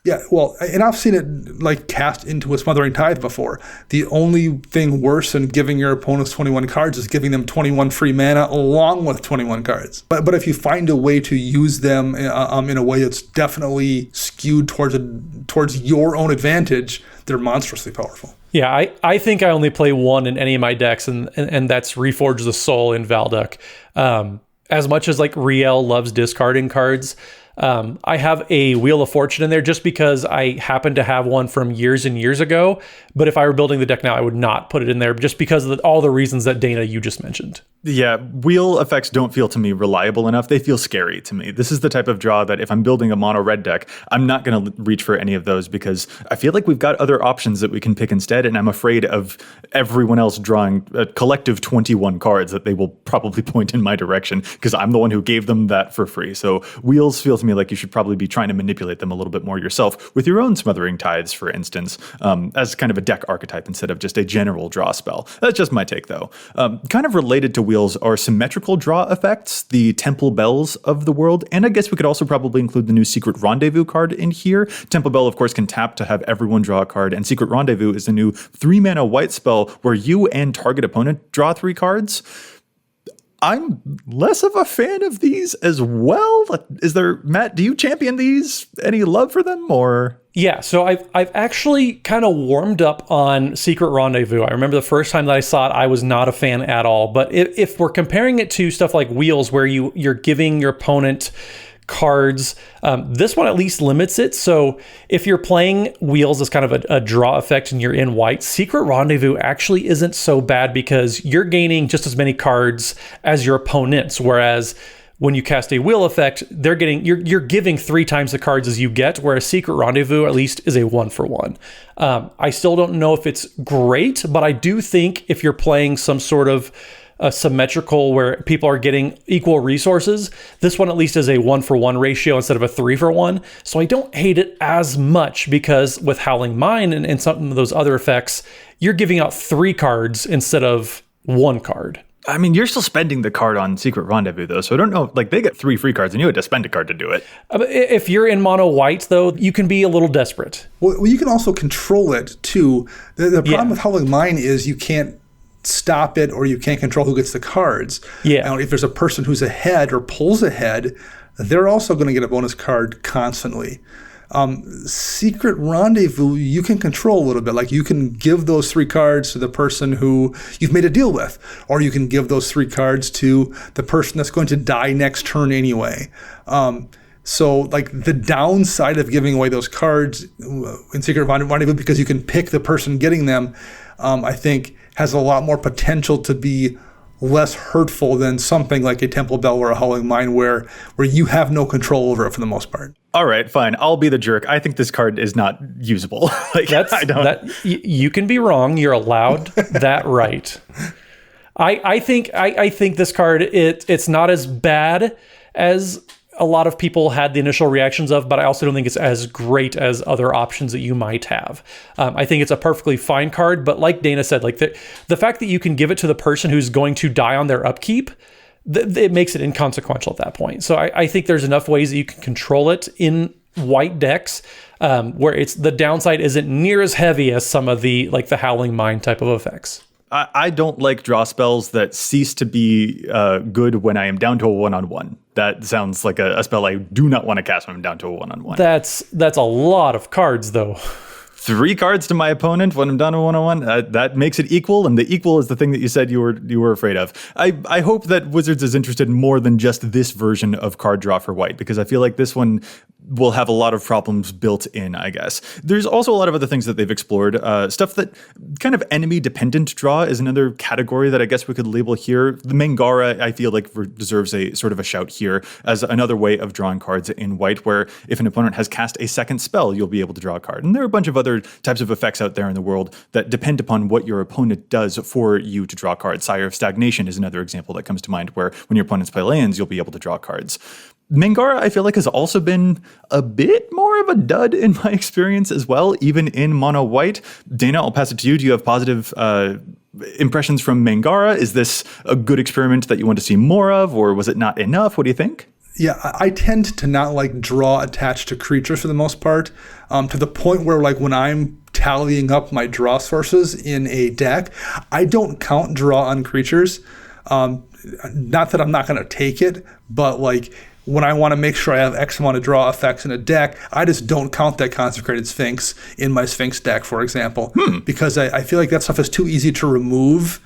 Yeah, well, and I've seen it like cast into a Smothering Tithe before. The only thing worse than giving your opponents 21 cards is giving them 21 free mana along with 21 cards. But if you find a way to use them in a way that's definitely skewed towards your own advantage, they're monstrously powerful. Yeah, I think I only play one in any of my decks, and that's Reforge the Soul in Valduk. As much as like Riel loves discarding cards, I have a Wheel of Fortune in there just because I happen to have one from years and years ago. But if I were building the deck now, I would not put it in there just because of all the reasons that Dana, you just mentioned. Yeah, wheel effects don't feel to me reliable enough. They feel scary to me. This is the type of draw that if I'm building a mono red deck, I'm not going to reach for any of those because I feel like we've got other options that we can pick instead. And I'm afraid of everyone else drawing a collective 21 cards that they will probably point in my direction because I'm the one who gave them that for free. So wheels feel to me like you should probably be trying to manipulate them a little bit more yourself with your own Smothering Tides, for instance, as kind of a deck archetype instead of just a general draw spell. That's just my take, though. Kind of related to wheels are symmetrical draw effects, the Temple Bells of the world, and I guess we could also probably include the new Secret Rendezvous card in here. Temple Bell, of course, can tap to have everyone draw a card, and Secret Rendezvous is the new 3-mana white spell where you and target opponent draw 3 cards. I'm less of a fan of these as well. Is there, Matt, do you champion these? Any love for them, or? Yeah, so I've actually kind of warmed up on Secret Rendezvous. I remember the first time that I saw it, I was not a fan at all. But if we're comparing it to stuff like Wheels, where you're giving your opponent cards, this one at least limits it. So if you're playing Wheels as kind of a draw effect and you're in white, Secret Rendezvous actually isn't so bad because you're gaining just as many cards as your opponents, whereas when you cast a wheel effect, you're giving 3 times the cards as you get, whereas Secret Rendezvous at least is a 1-for-1. I still don't know if it's great, but I do think if you're playing some sort of symmetrical where people are getting equal resources, this one at least is a 1-for-1 ratio instead of a 3-for-1. So I don't hate it as much because with Howling Mine and some of those other effects, you're giving out 3 cards instead of 1 card. I mean, you're still spending the card on Secret Rendezvous, though, so I don't know. Like, they get 3 free cards, and you had to spend a card to do it. If you're in mono white, though, you can be a little desperate. Well, you can also control it, too. The problem with Howling Mine is you can't stop it or you can't control who gets the cards. Yeah. Now, if there's a person who's ahead or pulls ahead, they're also going to get a bonus card constantly. Secret Rendezvous, you can control a little bit. Like, you can give those 3 cards to the person who you've made a deal with, or you can give those 3 cards to the person that's going to die next turn anyway. So, like, the downside of giving away those cards in Secret Rendezvous, because you can pick the person getting them, I think has a lot more potential to be less hurtful than something like a Temple Bell or a Howling Mine where you have no control over it for the most part. All right, fine. I'll be the jerk. I think this card is not usable. You can be wrong. You're allowed that right. I think this card, it's not as bad as a lot of people had the initial reactions of, but I also don't think it's as great as other options that you might have. I think it's a perfectly fine card, but like Dana said, like the fact that you can give it to the person who's going to die on their upkeep, it makes it inconsequential at that point. So I think there's enough ways that you can control it in white decks where the downside isn't near as heavy as some of the Howling Mine type of effects. I don't like draw spells that cease to be good when I am down to a 1-on-1. That sounds like a spell I do not want to cast when I'm down to a 1-on-1. That's a lot of cards, though. 3 cards to my opponent when I'm down to 1-on-1. That makes it equal, and the equal is the thing that you said you were afraid of. I hope that Wizards is interested in more than just this version of card draw for white, because I feel like this one will have a lot of problems built in, I guess. There's also a lot of other things that they've explored. Stuff that kind of enemy-dependent draw is another category that I guess we could label here. The Mangara, I feel like, deserves a sort of a shout here as another way of drawing cards in white, where if an opponent has cast a second spell, you'll be able to draw a card. And there are a bunch of other types of effects out there in the world that depend upon what your opponent does for you to draw cards. Sire of Stagnation is another example that comes to mind, where when your opponents play lands, you'll be able to draw cards. Mangara, I feel like, has also been a bit more of a dud in my experience as well, even in mono white. Dana, I'll pass it to you. Do you have positive impressions from Mangara? Is this a good experiment that you want to see more of, or was it not enough? What do you think? Yeah, I tend to not like draw attached to creatures for the most part, to the point where, like, when I'm tallying up my draw sources in a deck, I don't count draw on creatures. Not that I'm not going to take it, but like, when I want to make sure I have X amount of draw effects in a deck, I just don't count that Consecrated Sphinx in my Sphinx deck, for example, because I feel like that stuff is too easy to remove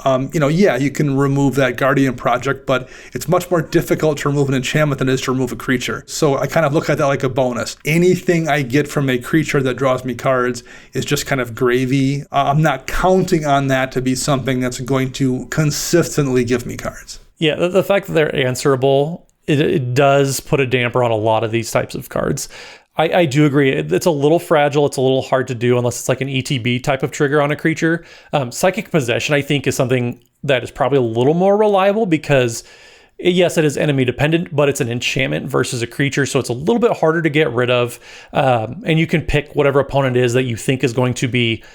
You can remove that Guardian Project, but it's much more difficult to remove an enchantment than it is to remove a creature. So I kind of look at that like a bonus. Anything I get from a creature that draws me cards is just kind of gravy. I'm not counting on that to be something that's going to consistently give me cards. Yeah, the fact that they're answerable, it does put a damper on a lot of these types of cards. I do agree. It's a little fragile. It's a little hard to do unless it's like an ETB type of trigger on a creature. Psychic Possession, I think, is something that is probably a little more reliable because, yes, it is enemy dependent, but it's an enchantment versus a creature, so it's a little bit harder to get rid of. And you can pick whatever opponent it is that you think is going to be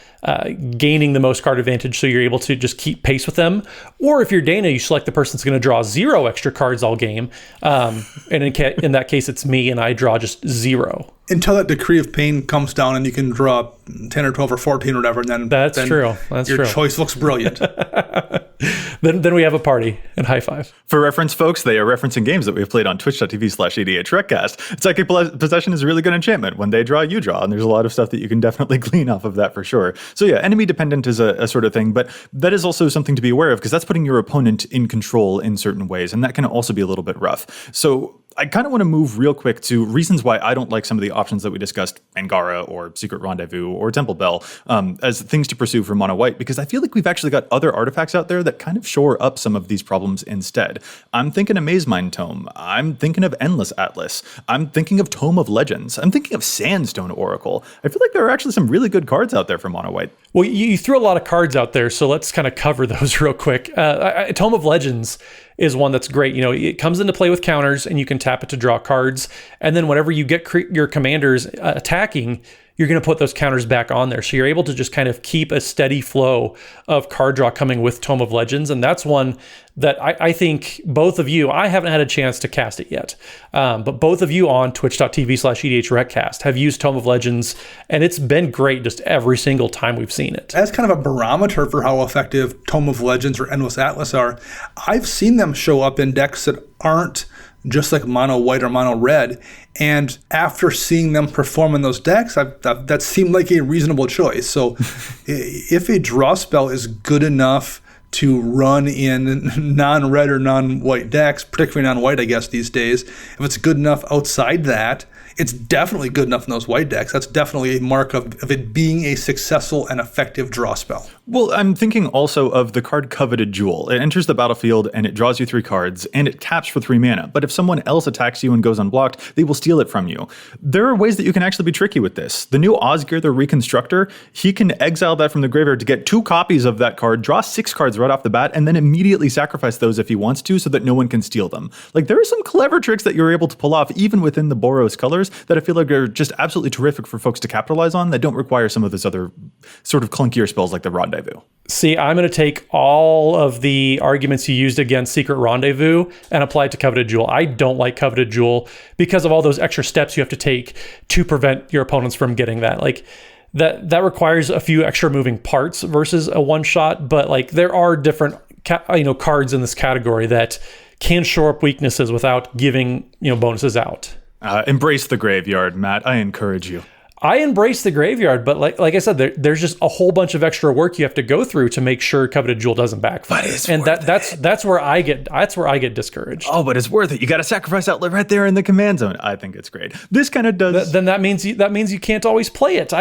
gaining the most card advantage, so you're able to just keep pace with them. Or if you're Dana, you select the person that's going to draw 0 extra cards all game. And in that case, it's me, and I draw just 0. Until that Decree of Pain comes down and you can draw 10 or 12 or 14 or whatever, and then That's true. Your choice looks brilliant. Then we have a party, and high five. For reference, folks, they are referencing games that we've played on twitch.tv/EDHRECast. Psychic Possession is a really good enchantment. When they draw, you draw, and there's a lot of stuff that you can definitely glean off of that for sure. So yeah, enemy dependent is a sort of thing, but that is also something to be aware of because that's putting your opponent in control in certain ways, and that can also be a little bit rough. So I kind of want to move real quick to reasons why I don't like some of the options that we discussed, Angara or Secret Rendezvous or Temple Bell, as things to pursue for mono white, because I feel like we've actually got other artifacts out there that kind of shore up some of these problems instead. I'm thinking of Mazemind Tome. I'm thinking of Endless Atlas. I'm thinking of Tome of Legends. I'm thinking of Sandstone Oracle. I feel like there are actually some really good cards out there for mono white. Well, you threw a lot of cards out there, so let's kind of cover those real quick. Tome of Legends is one that's great. You know, it comes into play with counters, and you can tap it to draw cards. And then whenever you get your commanders attacking, you're going to put those counters back on there. So you're able to just kind of keep a steady flow of card draw coming with Tome of Legends. And that's one that I think both of you, I haven't had a chance to cast it yet, but both of you on twitch.tv/EDHRECast have used Tome of Legends, and it's been great just every single time we've seen it. As kind of a barometer for how effective Tome of Legends or Endless Atlas are, I've seen them show up in decks that aren't just like mono white or mono red. And after seeing them perform in those decks, that seemed like a reasonable choice. So if a draw spell is good enough to run in non-red or non-white decks, particularly non-white, I guess, these days, if it's good enough outside that, it's definitely good enough in those white decks. That's definitely a mark of it being a successful and effective draw spell. Well, I'm thinking also of the card Coveted Jewel. It enters the battlefield and it draws you 3 cards and it taps for 3 mana. But if someone else attacks you and goes unblocked, they will steal it from you. There are ways that you can actually be tricky with this. The new Osgir, the Reconstructor, he can exile that from the graveyard to get 2 copies of that card, draw 6 cards right off the bat, and then immediately sacrifice those if he wants to so that no one can steal them. Like, there are some clever tricks that you're able to pull off even within the Boros colors that I feel like are just absolutely terrific for folks to capitalize on that don't require some of this other sort of clunkier spells like the Rendezvous. See, I'm going to take all of the arguments you used against Secret Rendezvous and apply it to Coveted Jewel. I don't like Coveted Jewel because of all those extra steps you have to take to prevent your opponents from getting that. Like, that requires a few extra moving parts versus a one shot, but like there are different cards in this category that can shore up weaknesses without giving bonuses out. Embrace the graveyard, Matt. I encourage you. I embrace the graveyard, but like I said, there's just a whole bunch of extra work you have to go through to make sure Coveted Jewel doesn't backfire. And that's where I get discouraged. Oh, but it's worth it. You got a sacrifice outlet right there in the command zone. I think it's great. This kind of does. Then that means you can't always play it.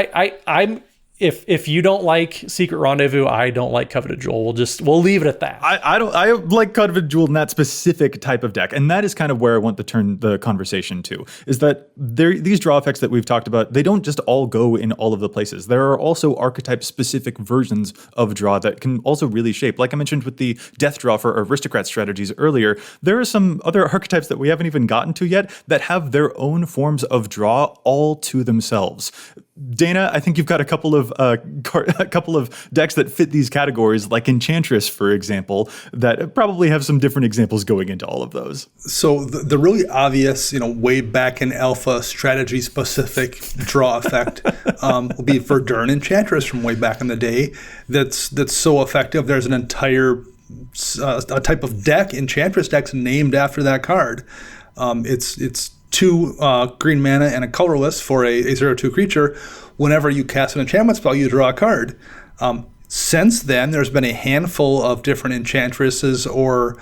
I'm. If you don't like Secret Rendezvous, I don't like Coveted Jewel. We'll leave it at that. I like Coveted Jewel in that specific type of deck, and that is kind of where I want to turn the conversation to. Is that these draw effects that we've talked about? They don't just all go in all of the places. There are also archetype-specific versions of draw that can also really shape. Like I mentioned with the Death Draw for Aristocrat strategies earlier, there are some other archetypes that we haven't even gotten to yet that have their own forms of draw all to themselves. Dana, I think you've got a couple of decks that fit these categories, like Enchantress, for example, that probably have some different examples going into all of those. So the really obvious, way back in alpha strategy specific draw effect will be Verdurn Enchantress from way back in the day. That's so effective. There's an entire a type of deck, Enchantress decks, named after that card. It's 2 green mana and a colorless for a 0/2 creature. Whenever you cast an enchantment spell, you draw a card. Since then, there's been a handful of different enchantresses or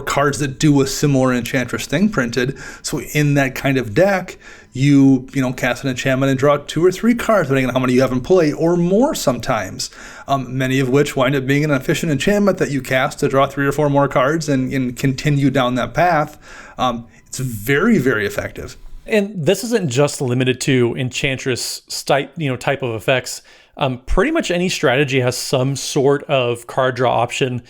cards that do a similar enchantress thing printed. So in that kind of deck, you cast an enchantment and draw 2 or 3 cards, depending on how many you have in play, or more sometimes. Many of which wind up being an efficient enchantment that you cast to draw 3 or 4 more cards and continue down that path. It's very, very effective. And this isn't just limited to enchantress type of effects. Pretty much any strategy has some sort of card draw option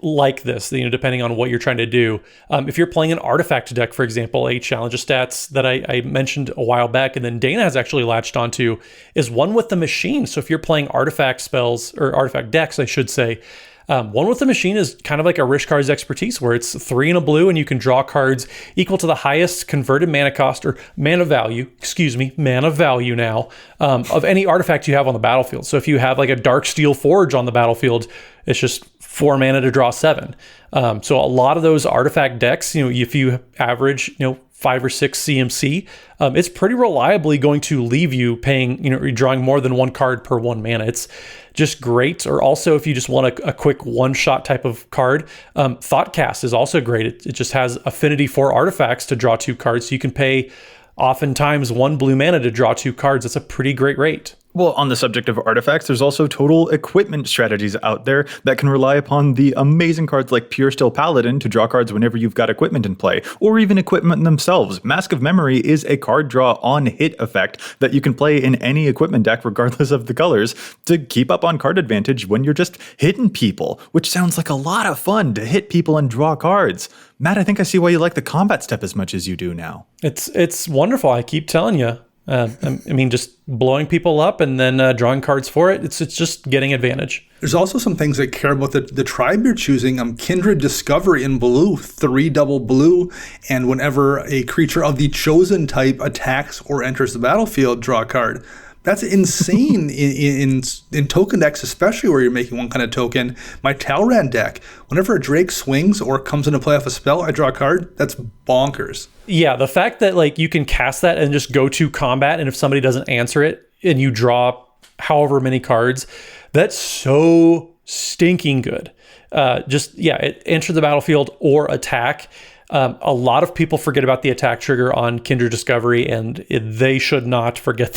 like this, depending on what you're trying to do. If you're playing an artifact deck, for example, a challenge of stats that I mentioned a while back, and then Dana has actually latched onto, is One with the Machine. So if you're playing artifact spells, or artifact decks, I should say, One with the Machine is kind of like a Rishkar's Expertise, where it's 3 and a blue, and you can draw cards equal to the highest converted mana cost, or mana value now, of any artifact you have on the battlefield. So if you have like a Darksteel Forge on the battlefield, it's just 4 mana to draw 7. So a lot of those artifact decks, if you average, 5 or 6 CMC, it's pretty reliably going to leave you paying, you're drawing more than 1 card per 1 mana. It's just great. Or also, if you just want a quick one-shot type of card, Thoughtcast is also great. It just has affinity for artifacts to draw 2 cards. So you can pay oftentimes 1 blue mana to draw 2 cards. That's a pretty great rate. Well, on the subject of artifacts, there's also total equipment strategies out there that can rely upon the amazing cards like Pure Steel Paladin to draw cards whenever you've got equipment in play, or even equipment themselves. Mask of Memory is a card draw on hit effect that you can play in any equipment deck regardless of the colors to keep up on card advantage when you're just hitting people, which sounds like a lot of fun to hit people and draw cards. Matt, I think I see why you like the combat step as much as you do now. It's wonderful. I keep telling you. Just blowing people up and then drawing cards for it. It's just getting advantage. There's also some things that care about the tribe you're choosing. Kindred Discovery in blue, 3 double blue, and whenever a creature of the chosen type attacks or enters the battlefield, draw a card. That's insane in token decks, especially where you're making 1 kind of token. My Talrand deck, whenever a Drake swings or comes into play off a spell, I draw a card. That's bonkers. Yeah, the fact that you can cast that and just go to combat, and if somebody doesn't answer it and you draw however many cards, that's so stinking good. Enter the battlefield or attack. A lot of people forget about the attack trigger on Kindred Discovery, and they should not forget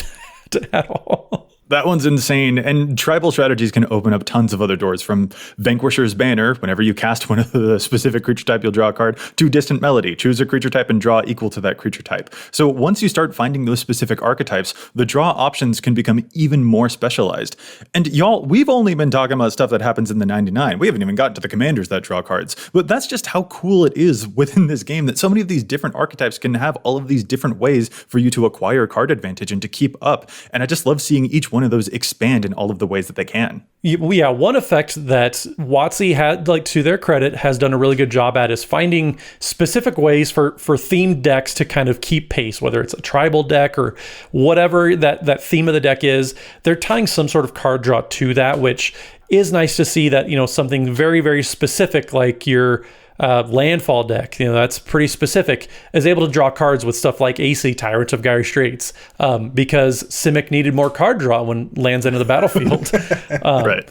that at all. That one's insane, and tribal strategies can open up tons of other doors, from Vanquisher's Banner, whenever you cast one of the specific creature type, you'll draw a card, to Distant Melody, choose a creature type and draw equal to that creature type. So once you start finding those specific archetypes, the draw options can become even more specialized. And y'all, we've only been talking about stuff that happens in the 99. We haven't even gotten to the commanders that draw cards. But that's just how cool it is within this game, that so many of these different archetypes can have all of these different ways for you to acquire card advantage and to keep up. And I just love seeing each one of those expand in all of the ways that they can. Yeah, one effect that WotC had, to their credit, has done a really good job at is finding specific ways for themed decks to kind of keep pace, whether it's a tribal deck or whatever that theme of the deck is. They're tying some sort of card draw to that, which is nice to see that, something very, very specific like your landfall deck, that's pretty specific, is able to draw cards with stuff like AC, Tyrant of Gyre Straits, because Simic needed more card draw when lands into the battlefield. Right.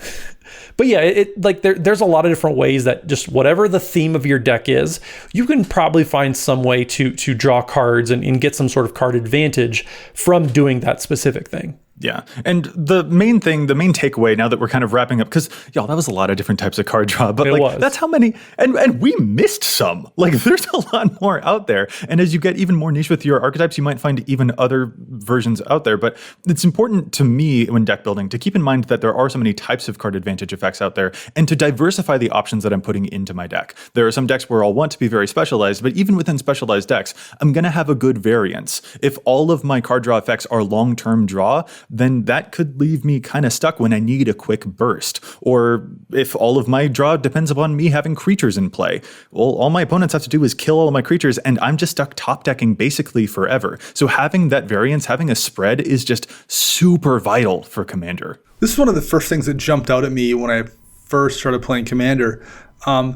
But yeah, there's a lot of different ways that just whatever the theme of your deck is, you can probably find some way to draw cards and get some sort of card advantage from doing that specific thing. Yeah. And the main takeaway, now that we're kind of wrapping up, because y'all, that was a lot of different types of card draw, but that's how many, and we missed some. There's a lot more out there. And as you get even more niche with your archetypes, you might find even other versions out there. But it's important to me when deck building to keep in mind that there are so many types of card advantage effects out there, and to diversify the options that I'm putting into my deck. There are some decks where I'll want to be very specialized, but even within specialized decks, I'm going to have a good variance. If all of my card draw effects are long-term draw, then that could leave me kind of stuck when I need a quick burst. Or if all of my draw depends upon me having creatures in play, well, all my opponents have to do is kill all of my creatures, and I'm just stuck top decking basically forever. So having that variance, having a spread, is just super vital for Commander. This is one of the first things that jumped out at me when I first started playing Commander. I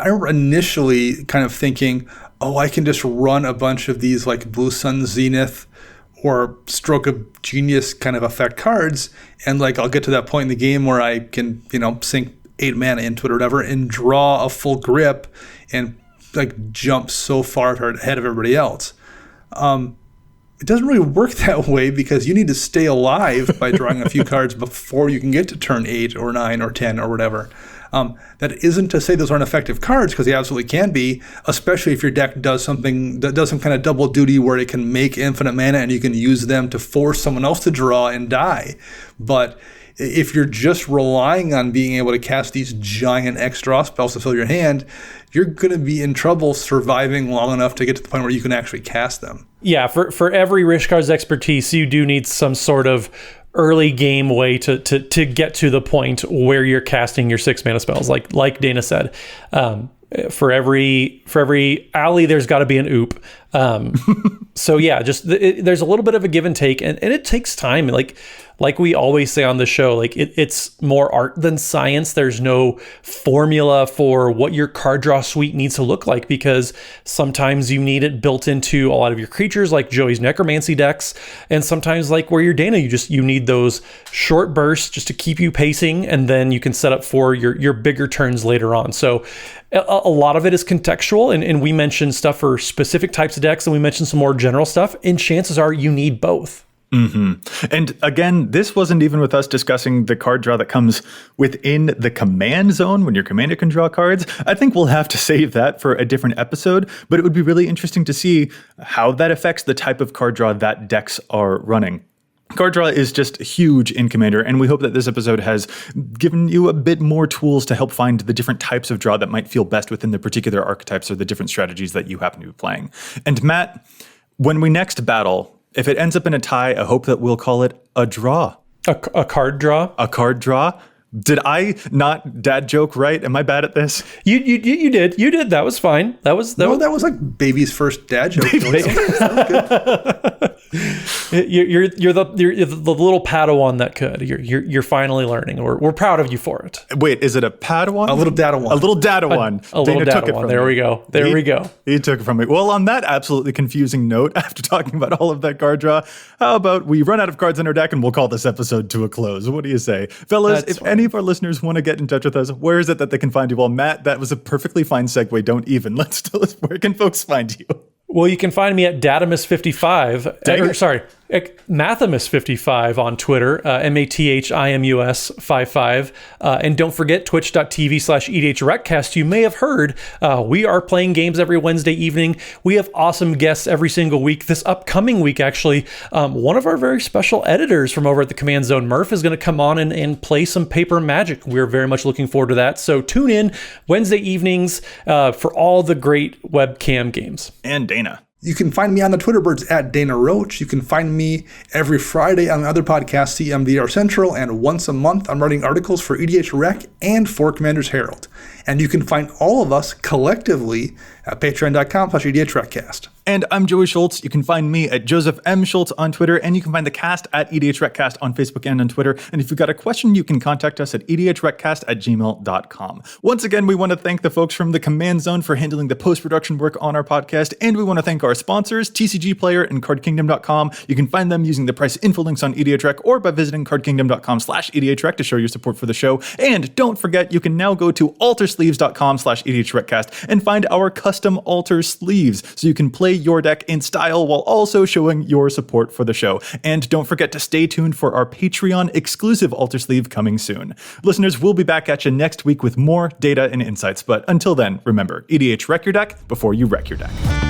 remember initially kind of thinking, I can just run a bunch of these like Blue Sun Zenith or stroke of genius kind of effect cards. And like, I'll get to that point in the game where I can, sink 8 mana into it or whatever and draw a full grip and like jump so far ahead of everybody else. It doesn't really work that way because you need to stay alive by drawing a few cards before you can get to turn 8 or 9 or 10 or whatever. That isn't to say those aren't effective cards, because they absolutely can be, especially if your deck does something that does some kind of double duty where it can make infinite mana and you can use them to force someone else to draw and die. But if you're just relying on being able to cast these giant X draw spells to fill your hand, you're going to be in trouble surviving long enough to get to the point where you can actually cast them. Yeah, for every Rishkar's expertise, you do need some sort of early game way to get to the point where you're casting your 6 mana spells. Like Dana said, for every alley, there's got to be an oop. So yeah, just there's a little bit of a give and take, and it takes time. Like we always say on the show, like it's more art than science. There's no formula for what your card draw suite needs to look like, because sometimes you need it built into a lot of your creatures, like Joey's necromancy decks, and sometimes like where you're Dana, you need those short bursts just to keep you pacing, and then you can set up for your bigger turns later on. So a lot of it is contextual, and we mentioned stuff for specific types of decks, and we mentioned some more general stuff, and chances are you need both. Mm-hmm. And again, this wasn't even with us discussing the card draw that comes within the command zone when your commander can draw cards. I think we'll have to save that for a different episode, but it would be really interesting to see how that affects the type of card draw that decks are running. Card draw is just huge in Commander, and we hope that this episode has given you a bit more tools to help find the different types of draw that might feel best within the particular archetypes or the different strategies that you happen to be playing. And Matt, when we next battle, if it ends up in a tie, I hope that we'll call it a draw. A card draw? A card draw? Did I not dad joke right? Am I bad at this? You did. You did. That was fine. That was like baby's first dad joke. You're the little Padawan that could. You're finally learning. We're proud of you for it. Wait, is it a Padawan? A little Dadawan. A little Dadawan. A little Dadawan. There we go. There we go. He took it from me. Well, on that absolutely confusing note, after talking about all of that card draw, how about we run out of cards in our deck and we'll call this episode to a close? What do you say? Fellas, if any of our listeners want to get in touch with us, where is it that they can find you? Well, Matt, that was a perfectly fine segue. Don't even. Let's tell us, where can folks find you? Well, you can find me at Datamus55. Mathimus55 on Twitter, Mathimus 55. And don't forget twitch.tv/EDHRECast. You may have heard we are playing games every Wednesday evening. We have awesome guests every single week. This upcoming week, actually, one of our very special editors from over at the Command Zone, Murph, is going to come on and play some Paper Magic. We're very much looking forward to that. So tune in Wednesday evenings for all the great webcam games. And Dana. You can find me on the Twitter birds at Dana Roach. You can find me every Friday on the other podcast, CMDR Central, and once a month I'm writing articles for EDH Rec and for Commander's Herald. And you can find all of us collectively at patreon.com/EDHRECast. And I'm Joey Schultz. You can find me at Joseph M. Schultz on Twitter, and you can find the cast at EDHRECast on Facebook and on Twitter. And if you've got a question, you can contact us at edhrecast@gmail.com. Once again, we want to thank the folks from the Command Zone for handling the post-production work on our podcast, and we want to thank our sponsors, TCG Player and CardKingdom.com. You can find them using the price info links on EDHREC or by visiting CardKingdom.com/EDHREC to show your support for the show. And don't forget, you can now go to altersleeves.com/EDHRECast and find our custom altar sleeves, so you can play your deck in style while also showing your support for the show. And don't forget to stay tuned for our Patreon exclusive altar sleeve coming soon. Listeners, we'll be back at you next week with more data and insights. But until then, remember, EDH wreck your deck before you wreck your deck.